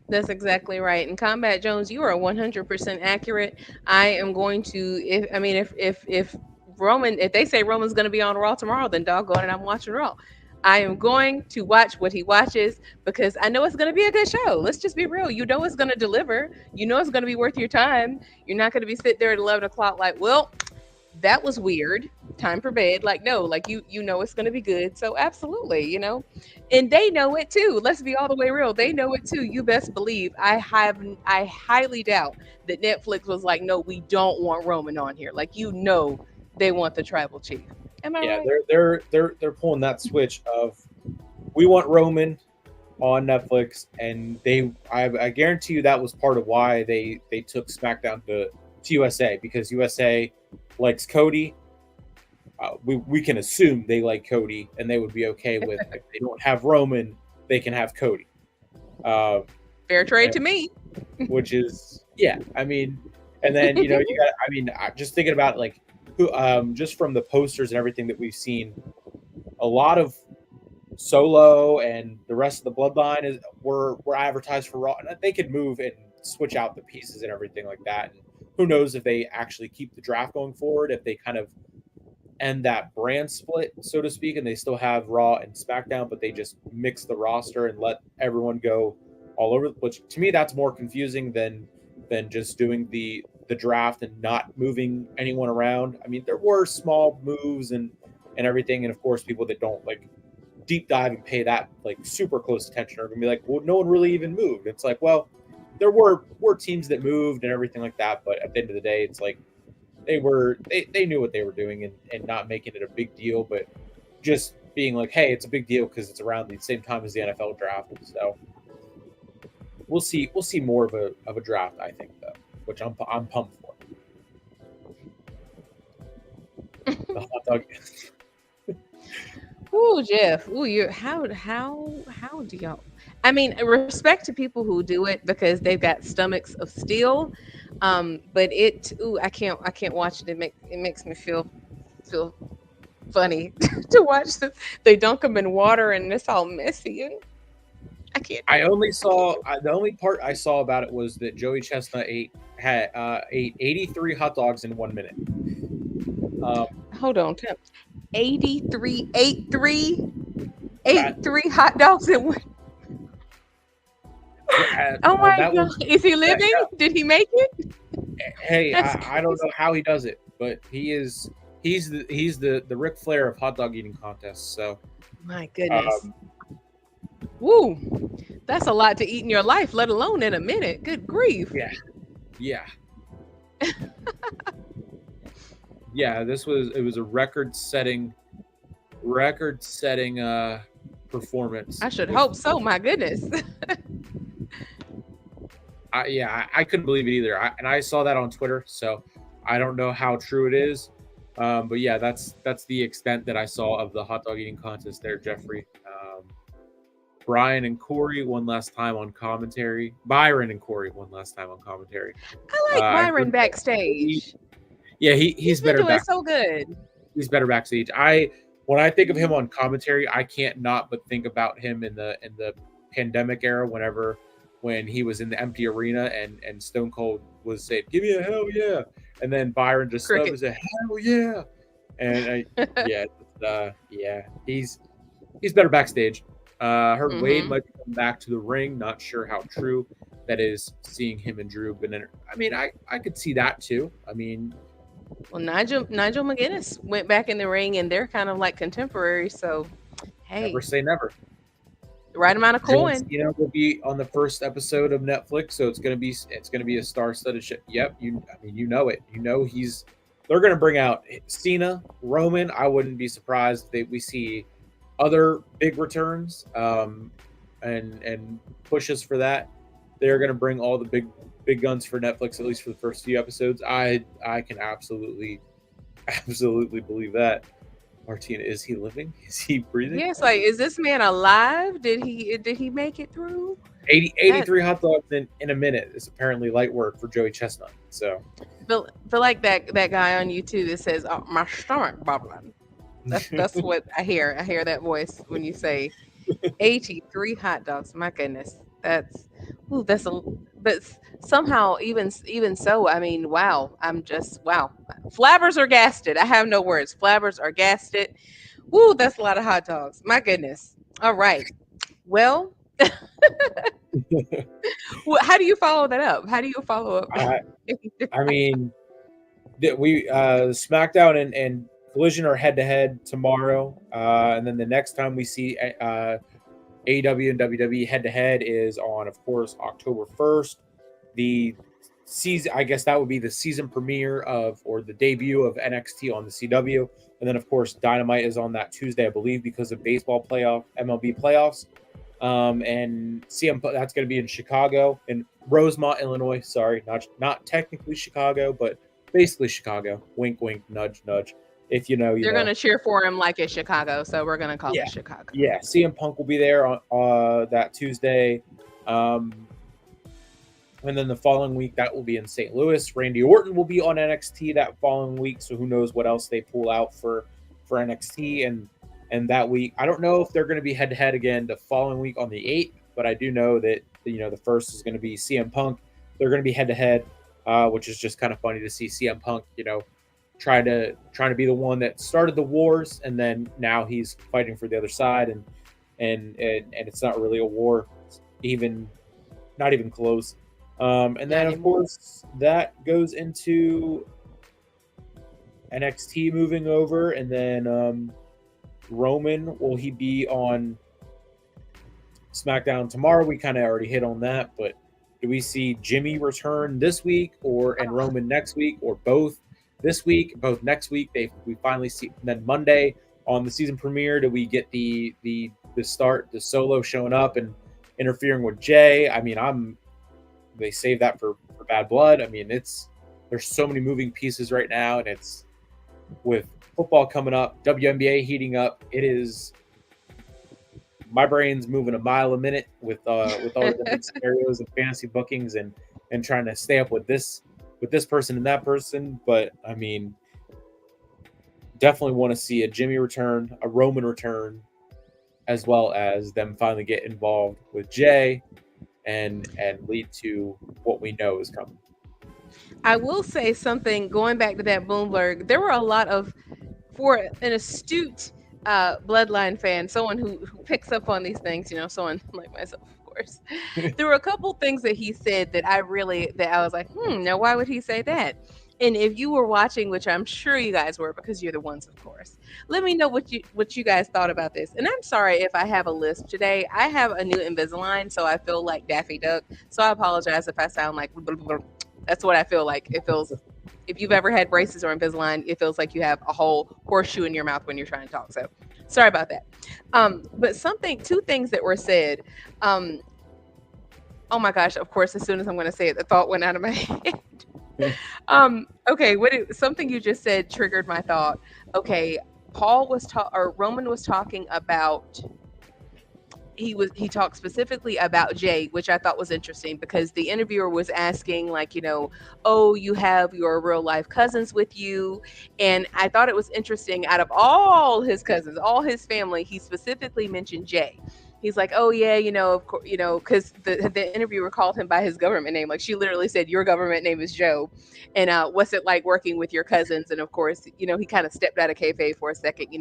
That's exactly right. And Combat Jones, you are 100% accurate. I am going to, if Roman, if they say Roman's going to be on Raw tomorrow, then doggone it, I'm watching Raw. I am going to watch what he watches, because I know it's going to be a good show. Let's just be real. You know it's going to deliver. You know it's going to be worth your time. You're not going to be sitting there at 11 o'clock like, well, that was weird. Time for bed. Like, no, like you know it's gonna be good. So absolutely. And they know it too. Let's be all the way real. They know it too. You best believe. I highly doubt that Netflix was like, no, we don't want Roman on here. Like, they want the tribal chief. Am I Yeah, right? they're pulling that switch of we want Roman on Netflix, and I guarantee you that was part of why they took SmackDown to USA, because USA likes Cody. We can assume they like Cody, and they would be okay with, if they don't have Roman, they can have Cody. Uh, Fair trade and, to me. which is, yeah, I mean, and then you got, I mean, just thinking about like who, just from the posters and everything that we've seen, a lot of Solo and the rest of the Bloodline were advertised for Raw, and they could move and switch out the pieces and everything like that. And who knows if they actually keep the draft going forward, if they kind of end that brand split, so to speak, and they still have Raw and SmackDown, but they just mix the roster and let everyone go all over. Which to me, that's more confusing than just doing the draft and not moving anyone around. I mean, there were small moves and everything, and of course, people that don't like deep dive and pay that like super close attention are gonna be like, well, no one really even moved. It's like, well, there were teams that moved and everything like that, but at the end of the day, it's like they knew what they were doing, and not making it a big deal, but just being like, hey, it's a big deal because it's around the same time as the NFL draft. So we'll see more of a draft, I think, though, which I'm pumped for. The hot dog. Ooh, Jeff. Ooh, you how do y'all? I mean, respect to people who do it because they've got stomachs of steel. But I can't watch it. It makes me feel funny to watch them. They dunk them in water and it's all messy. I can't. I only saw the only part I saw about it was that Joey Chestnut ate 83 hot dogs in 1 minute. Hold on, 83, That 83 hot dogs in one. Oh my that god, was is he that. living? Did he make it? Hey, That's I don't crazy. know how he does it, but he's the Ric Flair of hot dog eating contests. So My goodness. um, Woo, that's a lot to eat in your life, let alone in a minute. Good grief. yeah, yeah, yeah. It was a record setting performance. I should With hope so. My goodness. I couldn't believe it either. And I saw that on Twitter, so I don't know how true it is. But yeah, that's the extent that I saw of the hot dog eating contest there, Jeffrey. Brian and Corey one last time on commentary. Byron and Corey one last time on commentary. I like I Byron heard that backstage. yeah, He's he's been better doing back. so good. He's better backstage. When I think of him on commentary, I can't not but think about him in the pandemic era. When he was in the empty arena and Stone Cold was saying, "Give me a hell yeah," and then Byron just stood up and Cricket. said, "Hell yeah," and yeah, he's better backstage. Heard Wade Hmm. might be coming back to the ring. Not sure how true that is. Seeing him and Drew, but I mean, I could see that too. I mean, Well, Nigel McGuinness went back in the ring, and they're kind of like contemporaries. So, never hey, say never. the right amount of John coin. Cena will be on the first episode of Netflix, so it's gonna be a star-studded shit. Yep, I mean you know it. You know they're gonna bring out Cena, Roman. I wouldn't be surprised if we see other big returns and pushes for that. They're gonna bring all the big guns for Netflix at least for the first few episodes. I can absolutely believe that. Martina, is he living? Is he breathing? Yes, like is this man alive? Did he make it through? That 83 hot dogs in a minute is apparently light work for Joey Chestnut. So feel like that guy on YouTube that says, "Oh, my stomach bubbling." That's what I hear. I hear that voice when you say 83 hot dogs. My goodness. That's a but somehow even so, I mean, wow. I'm just wow. Flabbers are gasted. I have no words. Flabbers are gasted. Woo, that's a lot of hot dogs. My goodness. All right. Well, how do you follow that up? How do you follow up? I I mean we SmackDown and Collision are head to head tomorrow, and then the next time we see AEW and WWE head to head is on, of course, October 1st. The season, I guess that would be the season premiere or the debut of NXT on the CW. And then, of course, Dynamite is on that Tuesday, I believe, because of MLB playoffs. And that's going to be in Chicago, in Rosemont, Illinois. Sorry, not technically Chicago, but basically Chicago. Wink, wink, nudge, nudge. If you know, you They're know. gonna cheer for him like it's Chicago, so we're gonna call Yeah, it Chicago. yeah. CM Punk will be there on that Tuesday. And then the following week, that will be in St. Louis. Randy Orton will be on NXT that following week. So who knows what else they pull out for NXT and that week. I don't know if they're going to be head to head again the following week on the 8th, but I do know that the first is going to be CM Punk. They're going to be head to head, which is just kind of funny to see CM Punk, trying to be the one that started the wars, and then now he's fighting for the other side, and it's not really a war, not even close. And then, Not of anymore. course, that goes into NXT moving over, and then Roman, will he be on SmackDown tomorrow? We kind of already hit on that, but do we see Jimmy return this week and Roman next week, or both this week, both next week? We finally see. And then Monday on the season premiere, do we get the start, the Solo showing up and interfering with Jay? I mean, they save that for Bad Blood. I mean, there's so many moving pieces right now, and it's with football coming up, WNBA heating up. It is, my brain's moving a mile a minute with all the different scenarios and fantasy bookings and trying to stay up with this person and that person. But I mean, definitely want to see a Jimmy return, a Roman return, as well as them finally get involved with Jay and lead to what we know is coming. I will say something going back to that Bloomberg. There were a lot of, for an astute Bloodline fan, someone who picks up on these things, someone like myself, of course. There were a couple things that he said that I was like, now why would he say that? And if you were watching, which I'm sure you guys were because you're the ones, of course, let me know what you guys thought about this. And I'm sorry if I have a lisp today. I have a new Invisalign, so I feel like Daffy Duck. So I apologize if I sound like that's what I feel like. It feels, if you've ever had braces or Invisalign, it feels like you have a whole horseshoe in your mouth when you're trying to talk. So sorry about that. But two things that were said. Oh my gosh, of course, as soon as I'm going to say it, the thought went out of my head. Okay, something you just said triggered my thought. Okay, Roman was talking about, he talked specifically about Jay, which I thought was interesting because the interviewer was asking, like, oh, you have your real life cousins with you. And I thought it was interesting, out of all his cousins, all his family, he specifically mentioned Jay. He's like, oh yeah, of course, because the interviewer called him by his government name. Like, she literally said, your government name is Joe, and what's it like working with your cousins? And of course, he kind of stepped out of kayfabe for a second.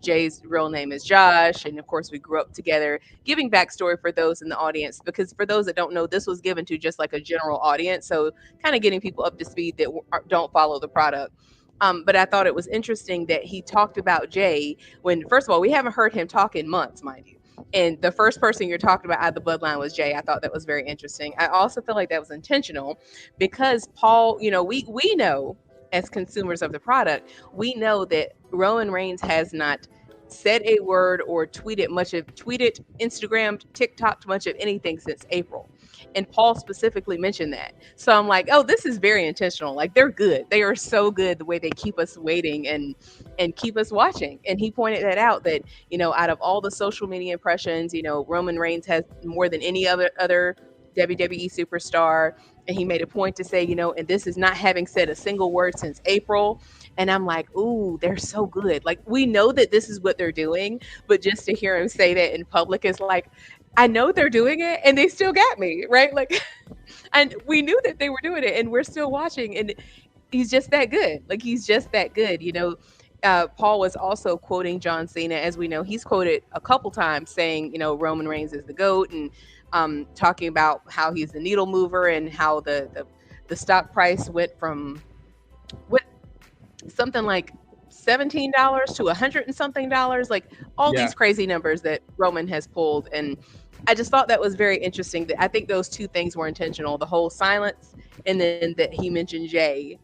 Jay's real name is Josh, and of course, we grew up together. Giving backstory for those in the audience, because for those that don't know, this was given to just like a general audience, so kind of getting people up to speed that don't follow the product. But I thought it was interesting that he talked about Jay when, first of all, we haven't heard him talk in months, mind you. And the first person you're talking about out of the bloodline was Jay. I thought that was very interesting. I also feel like that was intentional because Paul, we know as consumers of the product, we know that Roman Reigns has not said a word or tweeted, Instagrammed, TikToked much of anything since April. And Paul specifically mentioned that. So I'm like, oh, this is very intentional. Like, they're good. They are so good the way they keep us waiting and keep us watching. And he pointed that out, that, out of all the social media impressions, Roman Reigns has more than any other WWE superstar. And he made a point to say, and this is not having said a single word since April. And I'm like, ooh, they're so good. Like, we know that this is what they're doing, but just to hear him say that in public is like, I know they're doing it and they still got me, right? Like, and we knew that they were doing it and we're still watching. And he's just that good. Like, he's just that good, Paul was also quoting John Cena. As we know, he's quoted a couple times saying, Roman Reigns is the GOAT, and talking about how he's the needle mover and how the stock price went from something like $17 to $100 and something dollars, like all these crazy numbers that Roman has pulled. And I just thought that was very interesting. That I think those two things were intentional: the whole silence, and then that he mentioned Jay.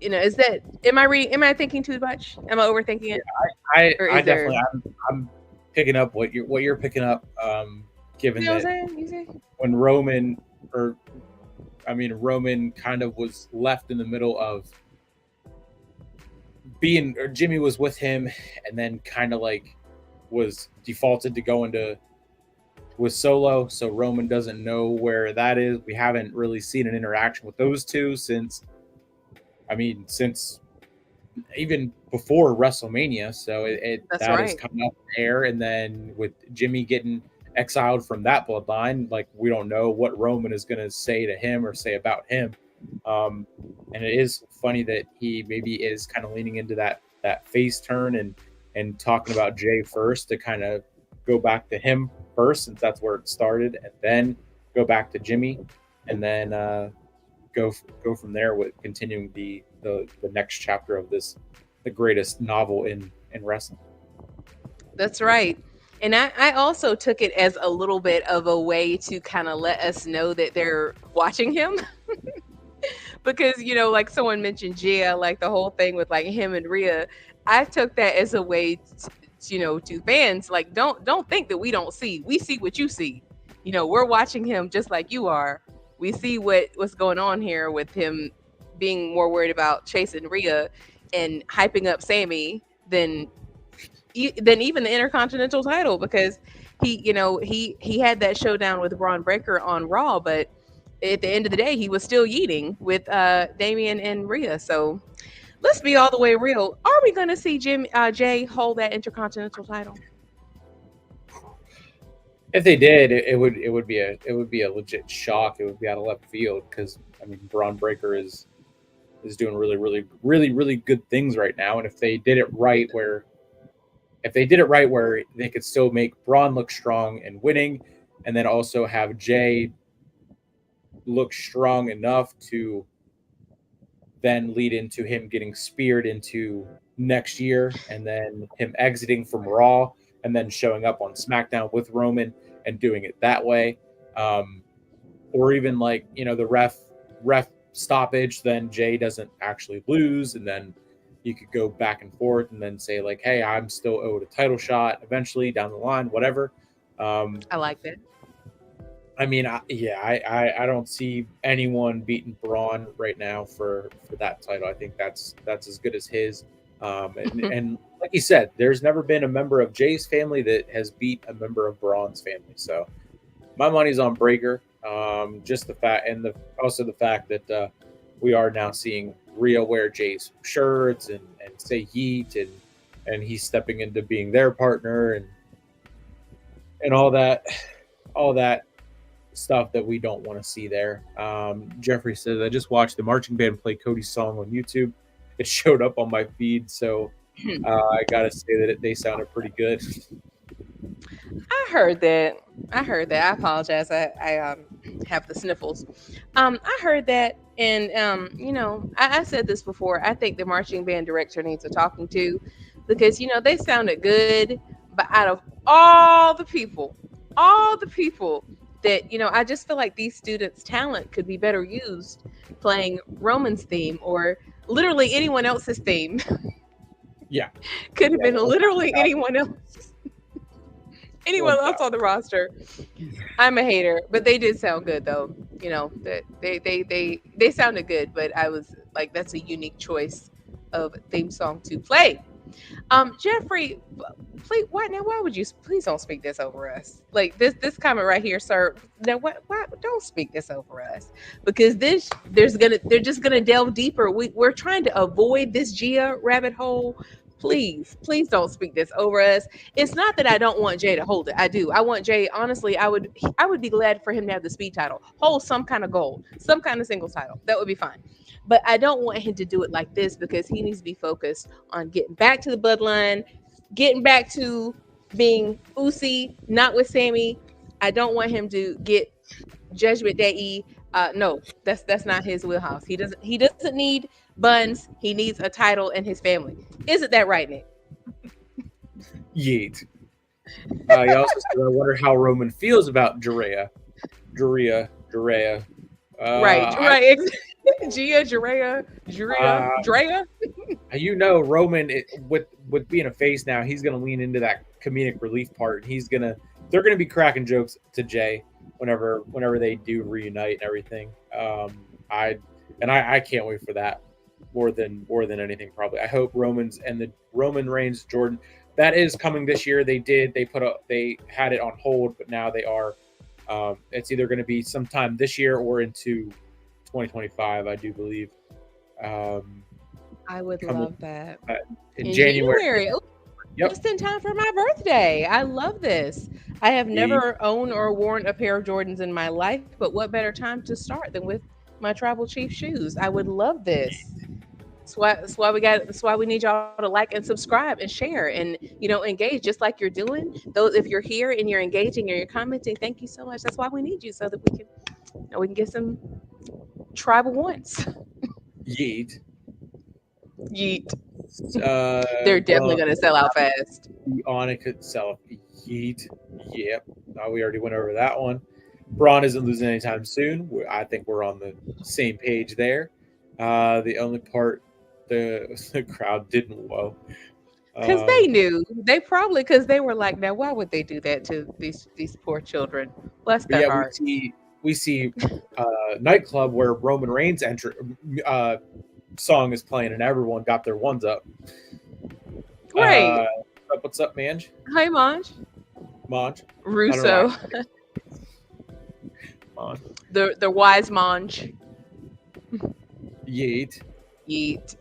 Is that, am I thinking too much? Am I overthinking it? I definitely, I'm picking up what you're picking up. Given that when Roman kind of was left in the middle of Jimmy was with him, and then kind of like was defaulted to go with Solo. So Roman doesn't know where that is. We haven't really seen an interaction with those two since even before WrestleMania. So that is coming up in air. And then with Jimmy getting exiled from that bloodline, like, we don't know what Roman is going to say to him or say about him. And it is funny that he maybe is kind of leaning into that face turn and talking about Jay first, to kind of go back to him first, since that's where it started, and then go back to Jimmy, and then go from there with continuing the next chapter of the greatest novel in wrestling. That's right. And I also took it as a little bit of a way to kind of let us know that they're watching him. Because, like someone mentioned Gia, like the whole thing with like him and Rhea, I took that as a way to fans, like, don't think that we don't see. We see what you see. We're watching him just like you are. We see what's going on here with him being more worried about chasing Rhea and hyping up Sammy than even the Intercontinental title, because he had that showdown with Braun Breaker on Raw, but at the end of the day, he was still yeeting with Damian and Rhea. So let's be all the way real. Are we going to see Jay hold that Intercontinental title? If they did, it would be a legit shock. It would be out of left field because I mean Braun Breaker is doing really good things right now. And if they did it right where they could still make Braun look strong and winning, and then also have Jay look strong enough to then lead into him getting speared into next year, and then him exiting from Raw, and then showing up on SmackDown with Roman and doing it that way. Um, or even like the ref stoppage, then Jay doesn't actually lose, and then you could go back and forth and then say like, hey, I'm still owed a title shot eventually down the line, whatever. um, I like that. I mean, I don't see anyone beating Braun right now for that title. I think that's as good as his. And like you said, there's never been a member of Jay's family that has beat a member of Braun's family. So my money's on Breaker. Just the fact, and also the fact that we are now seeing Rhea wear Jay's shirts and say yeet, and he's stepping into being their partner, and all that stuff that we don't want to see there. Jeffrey says, I just watched the marching band play Cody's song on YouTube. It showed up on my feed, so I gotta say that they sounded pretty good. I heard that. I apologize. I have the sniffles. I heard that, and I said this before. I think the marching band director needs a talking to, because they sounded good, but out of all the people that I just feel like these students' talent could be better used playing Roman's theme, or literally anyone else's theme. Yeah, Could have yeah, been literally anyone else. Anyone else on the roster. I'm a hater, but they did sound good though. That they sounded good, but I was like, that's a unique choice of theme song to play. Jeffrey, please, why would you please don't speak this over us? Like this comment right here, sir. Now, why don't speak this over us? Because they're just gonna delve deeper. We're trying to avoid this Gia rabbit hole. Please don't speak this over us. It's not that I don't want Jay to hold it. I do. I want Jay. Honestly, I would be glad for him to have the speed title, hold some kind of gold, some kind of singles title. That would be fine. But I don't want him to do it like this, because he needs to be focused on getting back to the bloodline, getting back to being Usi, not with Sammy. I don't want him to get Judgment Day. No, that's not his wheelhouse. He doesn't need buns. He needs a title and his family. Isn't that right, Nick? yeet. He also said, I wonder how Roman feels about Drea. Right, I, right. Gia, uh, Drea. Roman with being a face now, he's gonna lean into that comedic relief part. They're gonna be cracking jokes to Jay whenever they do reunite and everything. I can't wait for that more than anything. Probably, I hope Roman Reigns Jordan, that is coming this year. They had it on hold, but now they are. It's either going to be sometime this year or into 2025, I do believe. I would love that. In January. Ooh, Yep. just in time for my birthday. I love this. I have never owned or worn a pair of Jordans in my life, but what better time to start than with my Tribal Chief shoes? I would love this. That's why we need y'all to like and subscribe and share and engage just like you're doing. Those, if you're here and you're engaging and you're commenting, thank you so much. That's why we need you, so that we can get some tribal ones. Yeet. Yeet. They're definitely gonna sell out fast. Onyx itself. Yeet. Yep. We already went over that one. Braun isn't losing anytime soon. I think we're on the same page there. The only part the crowd didn't whoa. Because they knew. They probably, because they were like, now why would they do that to these poor children? Bless their heart. We see nightclub where Roman Reigns song is playing and everyone got their ones up. Right. What's up, Manj? Hi, Manj. Russo. The wise Manj. Yeet. Yeet.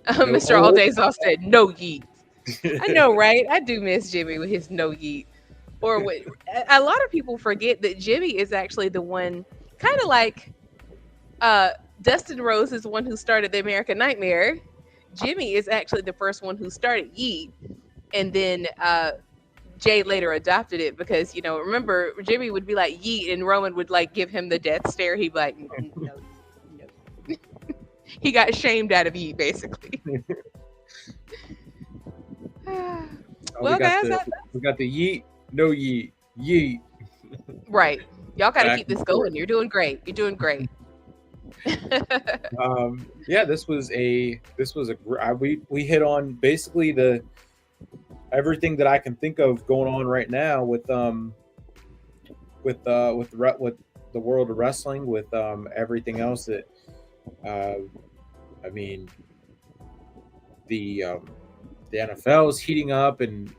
Mr. All Day Sauce said, no yeet. I know, right? I do miss Jimmy with his no yeet. Or what? A lot of people forget that Jimmy is actually the one, kind of like uh, Dustin Rose is the one who started the American Nightmare. Jimmy is actually the first one who started Yeet, and then Jay later adopted it because remember Jimmy would be like Yeet, and Roman would like give him the death stare. He'd be like, No, no." He got shamed out of Yeet basically. Oh, we Well, got guys, the we got the yeet, no yeet, yeet. right, y'all got to Back keep and this forth. going. You're doing great. You're doing great. Yeah, we hit on basically the everything that I can think of going on right now with the world of wrestling, with everything else that uh, I mean the um, the NFL is heating up, and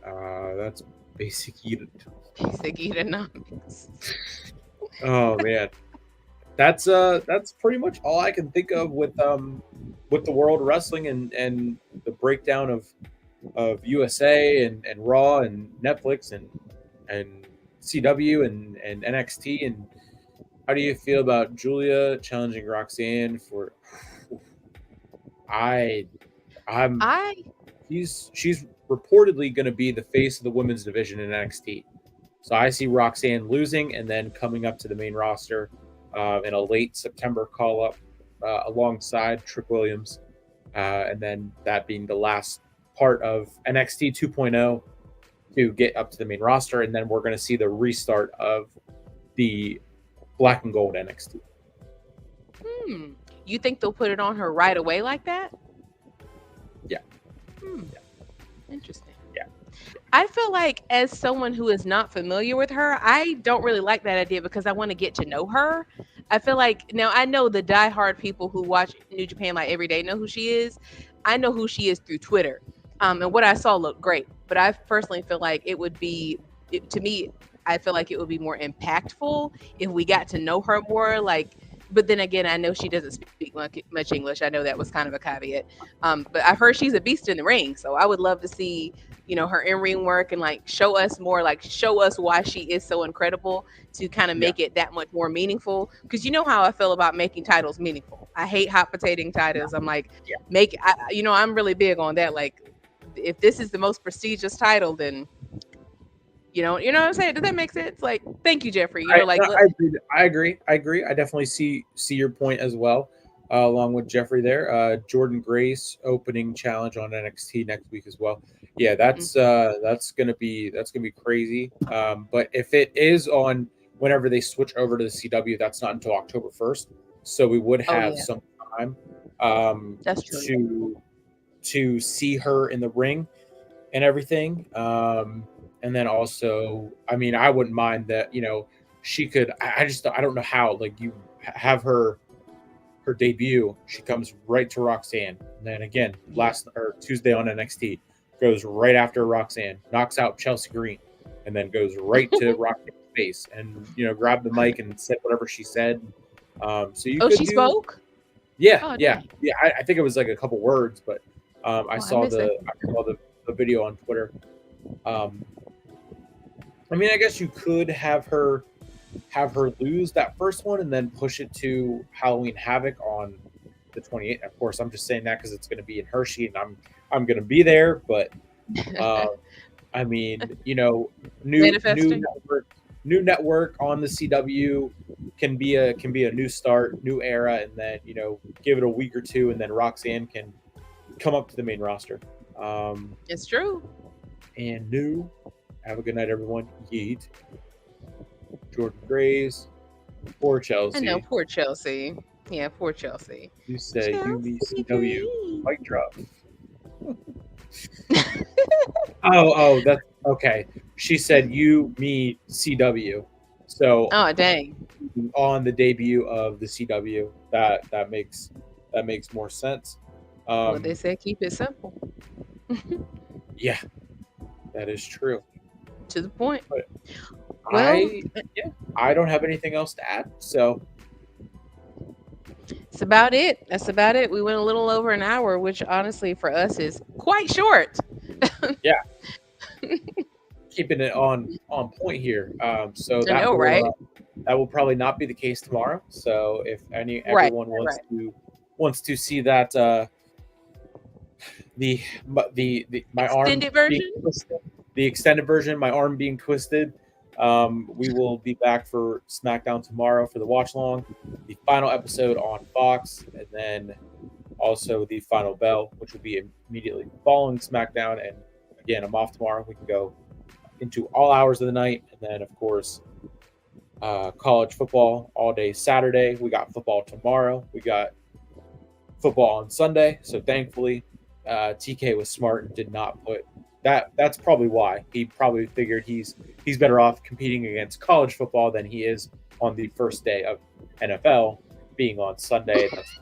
that's basic heat. Basic economics. Oh man, that's pretty much all I can think of with the world of wrestling, and the breakdown of USA and Raw and Netflix and CW and NXT. And how do you feel about Julia challenging Roxanne for? I I'm I she's reportedly going to be the face of the women's division in NXT. So I see Roxanne losing and then coming up to the main roster in a late September call up alongside Trick Williams, and then that being the last part of NXT 2.0 to get up to the main roster, and then we're going to see the restart of the Black and Gold NXT. hmm. You think they'll put it on her right away like that? Yeah, Hmm. Interesting. yeah, I feel like as someone who is not familiar with her, I don't really like that idea because I want to get to know her. I feel like now I know the diehard people who watch New Japan like every day know who she is. I know who she is through Twitter. And what I saw looked great, but I personally feel like it would be to me. I feel like it would be more impactful if we got to know her more. Like, but then again, I know she doesn't speak much English. I know that was kind of a caveat. But I've heard she's a beast in the ring, so I would love to see her in-ring work and like show us more, like show us why she is so incredible to kind of yeah, make it that much more meaningful, because you know how I feel about making titles meaningful. I hate hot potato yeah, titles. I'm like, yeah. I'm really big on that. Like, if this is the most prestigious title, then what I'm saying. Does that make sense? Like, thank you, Jeffrey. Like, No, I agree. I agree. I agree. I definitely see your point as well, along with Jeffrey there. Jordan Grace opening challenge on NXT next week as well. Yeah, mm, that's gonna be crazy. But if it is on whenever they switch over to the CW, that's not until October 1st. So we would oh have yeah, some time um, that's true. to see her in the ring and everything. And then also, I mean, I wouldn't mind that. She could. I don't know how. Like you have her debut, she comes right to Roxanne. And then again, Yeah. last or Tuesday on NXT, goes right after Roxanne, knocks out Chelsea Green, and then goes right to Roxanne's face and grab the mic and said whatever she said. So you Oh, could she do, spoke. yeah, Oh yeah, dang. yeah. I think it was like a couple words, but I Oh, I saw missed that. the video on Twitter. Um, I mean, I guess you could have her lose that first one and then push it to Halloween Havoc on the 28th. Of course, I'm just saying that because it's going to be in Hershey and I'm going to be there. But uh, I mean, Manifesting. new network on the CW can be a new start, new era, and then give it a week or two, and then Roxanne can come up to the main roster. Um, It's true. and new. Have a good night, everyone. Yeet. Jordan Grace. Poor I know, Chelsea. poor Chelsea. Yeah, poor Chelsea. You say you me Chelsea CW. Green. Mic drop. Oh, that's okay. She said you me CW. So Oh dang. on the debut of the CW, that makes more sense. Well, they Um, said keep it simple. yeah, that is true. To the point. But Well, I don't have anything else to add. So it's about it. That's about it. We went a little over an hour, which honestly for us is quite short. yeah, keeping it on point here. So I know, right? that will probably not be the case tomorrow. So if Right, everyone right. wants to see that the my arm Extended being version? twisted, the extended version, my arm being twisted. We will be back for SmackDown tomorrow for the watch long, the final episode on Fox, and then also the final bell, which will be immediately following SmackDown. And again, I'm off tomorrow. We can go into all hours of the night, and then of course college football all day Saturday. We got football tomorrow. We got football on Sunday. So thankfully, TK was smart and did not put that. That's probably why he probably figured he's better off competing against college football than he is on the first day of NFL being on Sunday. That's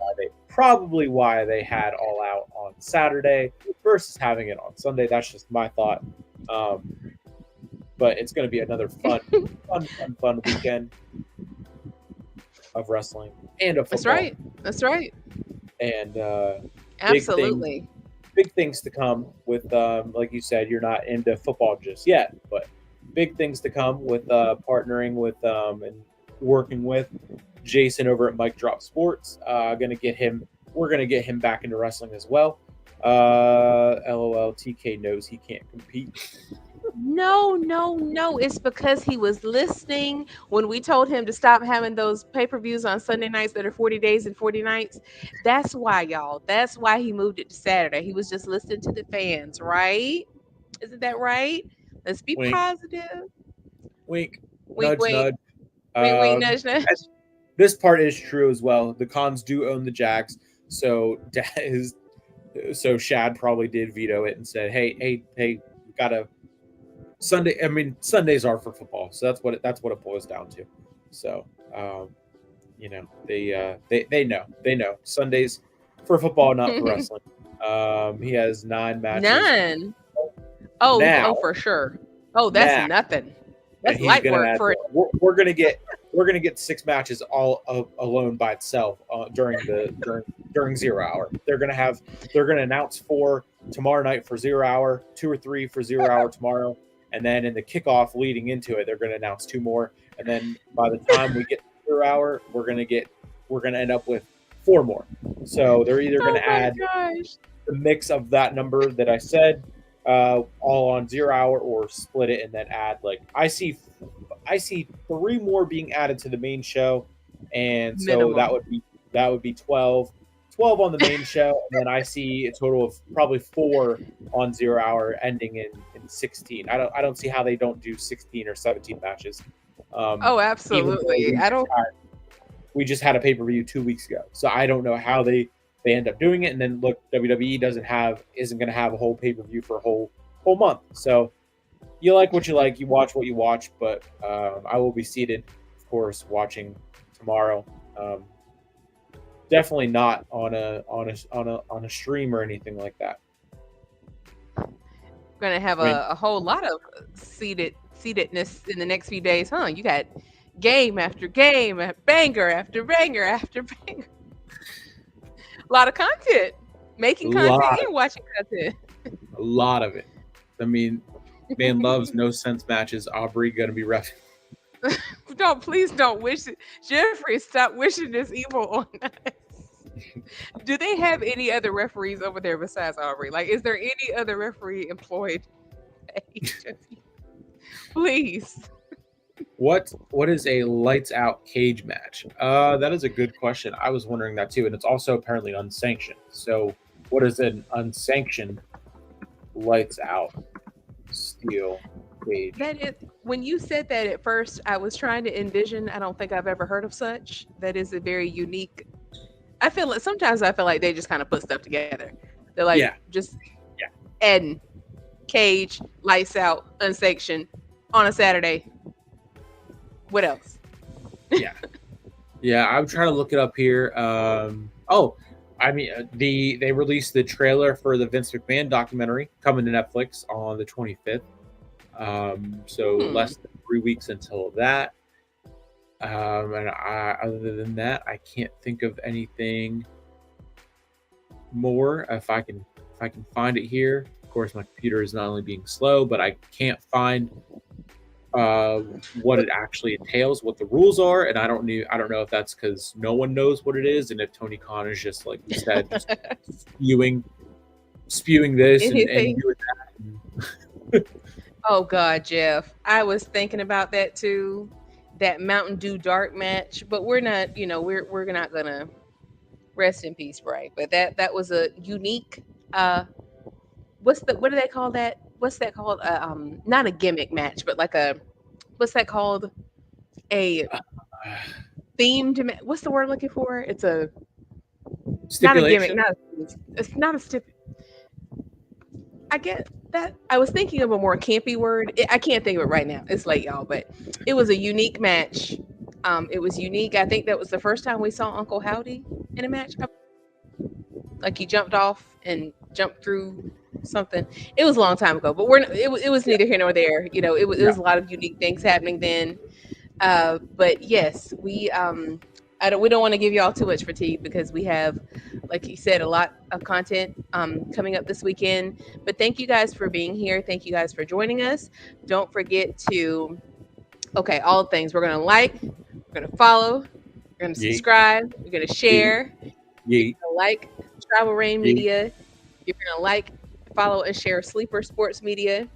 probably why they had All Out on Saturday versus having it on Sunday. That's just my thought. But it's going to be another fun weekend of wrestling and of football. That's right. And Absolutely. big things to come with, like you said, you're not into football just yet, but big things to come with partnering with and working with Jason over at Mike Drop Sports. We're gonna get him back into wrestling as well. LOL, TK knows he can't compete. No. It's because he was listening when we told him to stop having those pay-per-views on Sunday nights that are 40 days and 40 nights. That's why, y'all. That's why he moved it to Saturday. He was just listening to the fans, right? Isn't that right? Let's be Wink, positive. wink, Wink, nudge, wink. nudge. Wink, nudge, nudge. This part is true as well. The Cons do own the Jags, so Shad probably did veto it and said, "Hey, we gotta Sunday. I mean, Sundays are for football, so that's what it boils down to." So, they know Sundays for football, not for wrestling. He has 9 matches. None. Oh, for sure. Oh, that's nothing. That's light work for it. We're gonna get 6 matches all alone by itself during 0 hour. They're gonna announce 4 tomorrow night for 0 hour, 2 or 3 for 0 hour tomorrow, and then in the kickoff leading into it, they're gonna announce 2 more, and then by the time we get to 0 hour, we're gonna end up with 4 more. So they're either gonna add the mix of that number that I said, all on 0 hour, or split it and then add, like, I see 3 more being added to the main show, and so minimum. that would be 12 on the main show, and then I see a total of probably 4 on 0 hour, ending in 16. I don't see how they don't do 16 or 17 matches. Oh, absolutely. We just had a pay-per-view 2 weeks ago, so I don't know how they end up doing it. And then look, WWE isn't going to have a whole pay-per-view for a whole month. So you like what you like, you watch what you watch. But I will be seated, of course, watching tomorrow. Definitely not on a stream or anything like that. Going to have a whole lot of seatedness in the next few days, huh? You got game after game, banger after banger after banger. A lot of content, making content and watching content. A lot of it. I mean, man loves no sense matches. Aubrey gonna be ref. Please don't wish it. Jeffrey, stop wishing this evil on us. Do they have any other referees over there besides Aubrey? Like, is there any other referee employed? Please. What is a lights out cage match? That is a good question. I was wondering that too, and it's also apparently unsanctioned. So, what is an unsanctioned lights out steel cage? That is, when you said that at first, I was trying to envision. I don't think I've ever heard of such. That is a very unique. Sometimes I feel like they just kind of put stuff together. They're like, just adding cage, lights out, unsanctioned on a Saturday. What else? Yeah, I'm trying to look it up here. They released the trailer for the Vince McMahon documentary coming to Netflix on the 25th. So less than 3 weeks until that. Other than that, I can't think of anything more. If I can find it here. Of course, my computer is not only being slow, but I can't find what it actually entails, what the rules are, and I don't know if that's because no one knows what it is, and if Tony Khan is just like we said, just spewing this and Anything? doing that. Oh God, Jeff. I was thinking about that too. That Mountain Dew dark match, but we're not, we're not gonna rest in peace, right? But that was a unique what do they call that? What's that called? Not a gimmick match, but like a what's that called? A themed what's the word I'm looking for? It's a not a gimmick, Stipulation. not a, it's not a stip. I get that. I was thinking of a more campy word. I can't think of it right now. It's late, y'all, but it was a unique match. It was unique. I think that was the first time we saw Uncle Howdy in a match. Like he jumped off and jumped through something. It was a long time ago, but it was Yeah, neither here nor there. It yeah, was a lot of unique things happening then. But yes, we don't want to give y'all too much fatigue because we have, like you said, a lot of content coming up this weekend. But thank you guys for being here. Thank you guys for joining us. Don't forget to all things. We're gonna like, we're gonna follow, we're gonna yeet, subscribe, we're gonna yeet, share. You're yeet, gonna like Travel Rain yeet, Media. You're gonna like, follow, and share Sleeper Sports Media,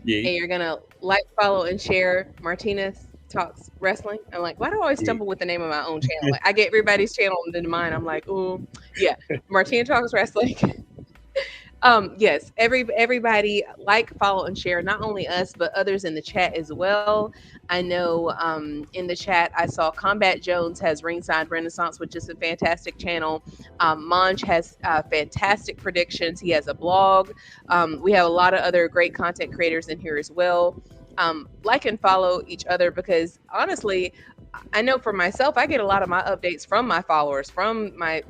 yeet, and you're gonna like, follow, and share Martina Talks Wrestling. I'm like, why do I always yeet. stumble with the name of my own channel? Like, I get everybody's channel and then mine. I'm like, oh yeah, Martina Talks Wrestling. Yes, everybody like, follow, and share not only us but others in the chat as well. I know in the chat I saw Combat Jones has Ringside Renaissance, which is a fantastic channel. Monj has fantastic predictions. He has a blog. We have a lot of other great content creators in here as well. Like and follow each other because honestly, I know for myself, I get a lot of my updates from my followers, from my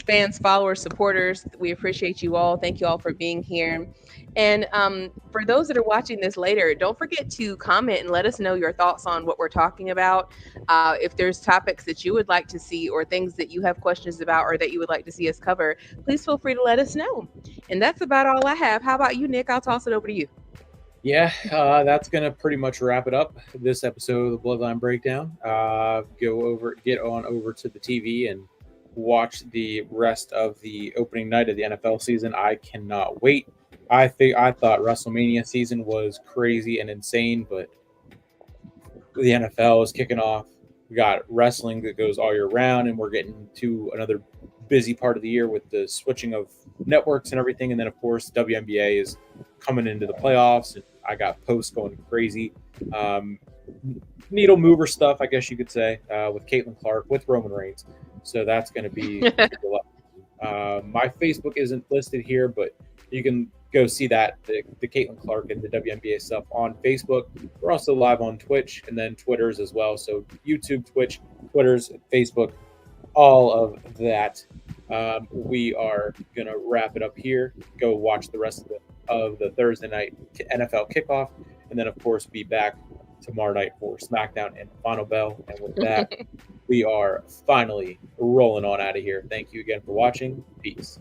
fans, followers, supporters. We appreciate you all. Thank you all for being here. And for those that are watching this later, don't forget to comment and let us know your thoughts on what we're talking about. If there's topics that you would like to see or things that you have questions about or that you would like to see us cover, please feel free to let us know. And that's about all I have. How about you, Nick? I'll toss it over to you. Yeah, that's gonna pretty much wrap it up. This episode of the Bloodline Breakdown. Get on over to the TV and watch the rest of the opening night of the NFL season. I cannot wait. I thought WrestleMania season was crazy and insane, but the NFL is kicking off. We got wrestling that goes all year round, and we're getting to another busy part of the year with the switching of networks and everything. And then, of course, WNBA is coming into the playoffs, and I got posts going crazy. Um, Needle mover stuff, I guess you could say, with Caitlin Clark, with Roman Reigns. So that's going to be my Facebook isn't listed here, but you can go see that the Caitlin Clark and the WNBA stuff on Facebook. We're also live on Twitch and then Twitter's as well. So YouTube, Twitch, Twitter's, Facebook, all of that. We are gonna wrap it up here. Go watch the rest of the Thursday night NFL kickoff, and then of course be back tomorrow night for SmackDown and Final Bell. And with that, we are finally rolling on out of here. Thank you again for watching. Peace.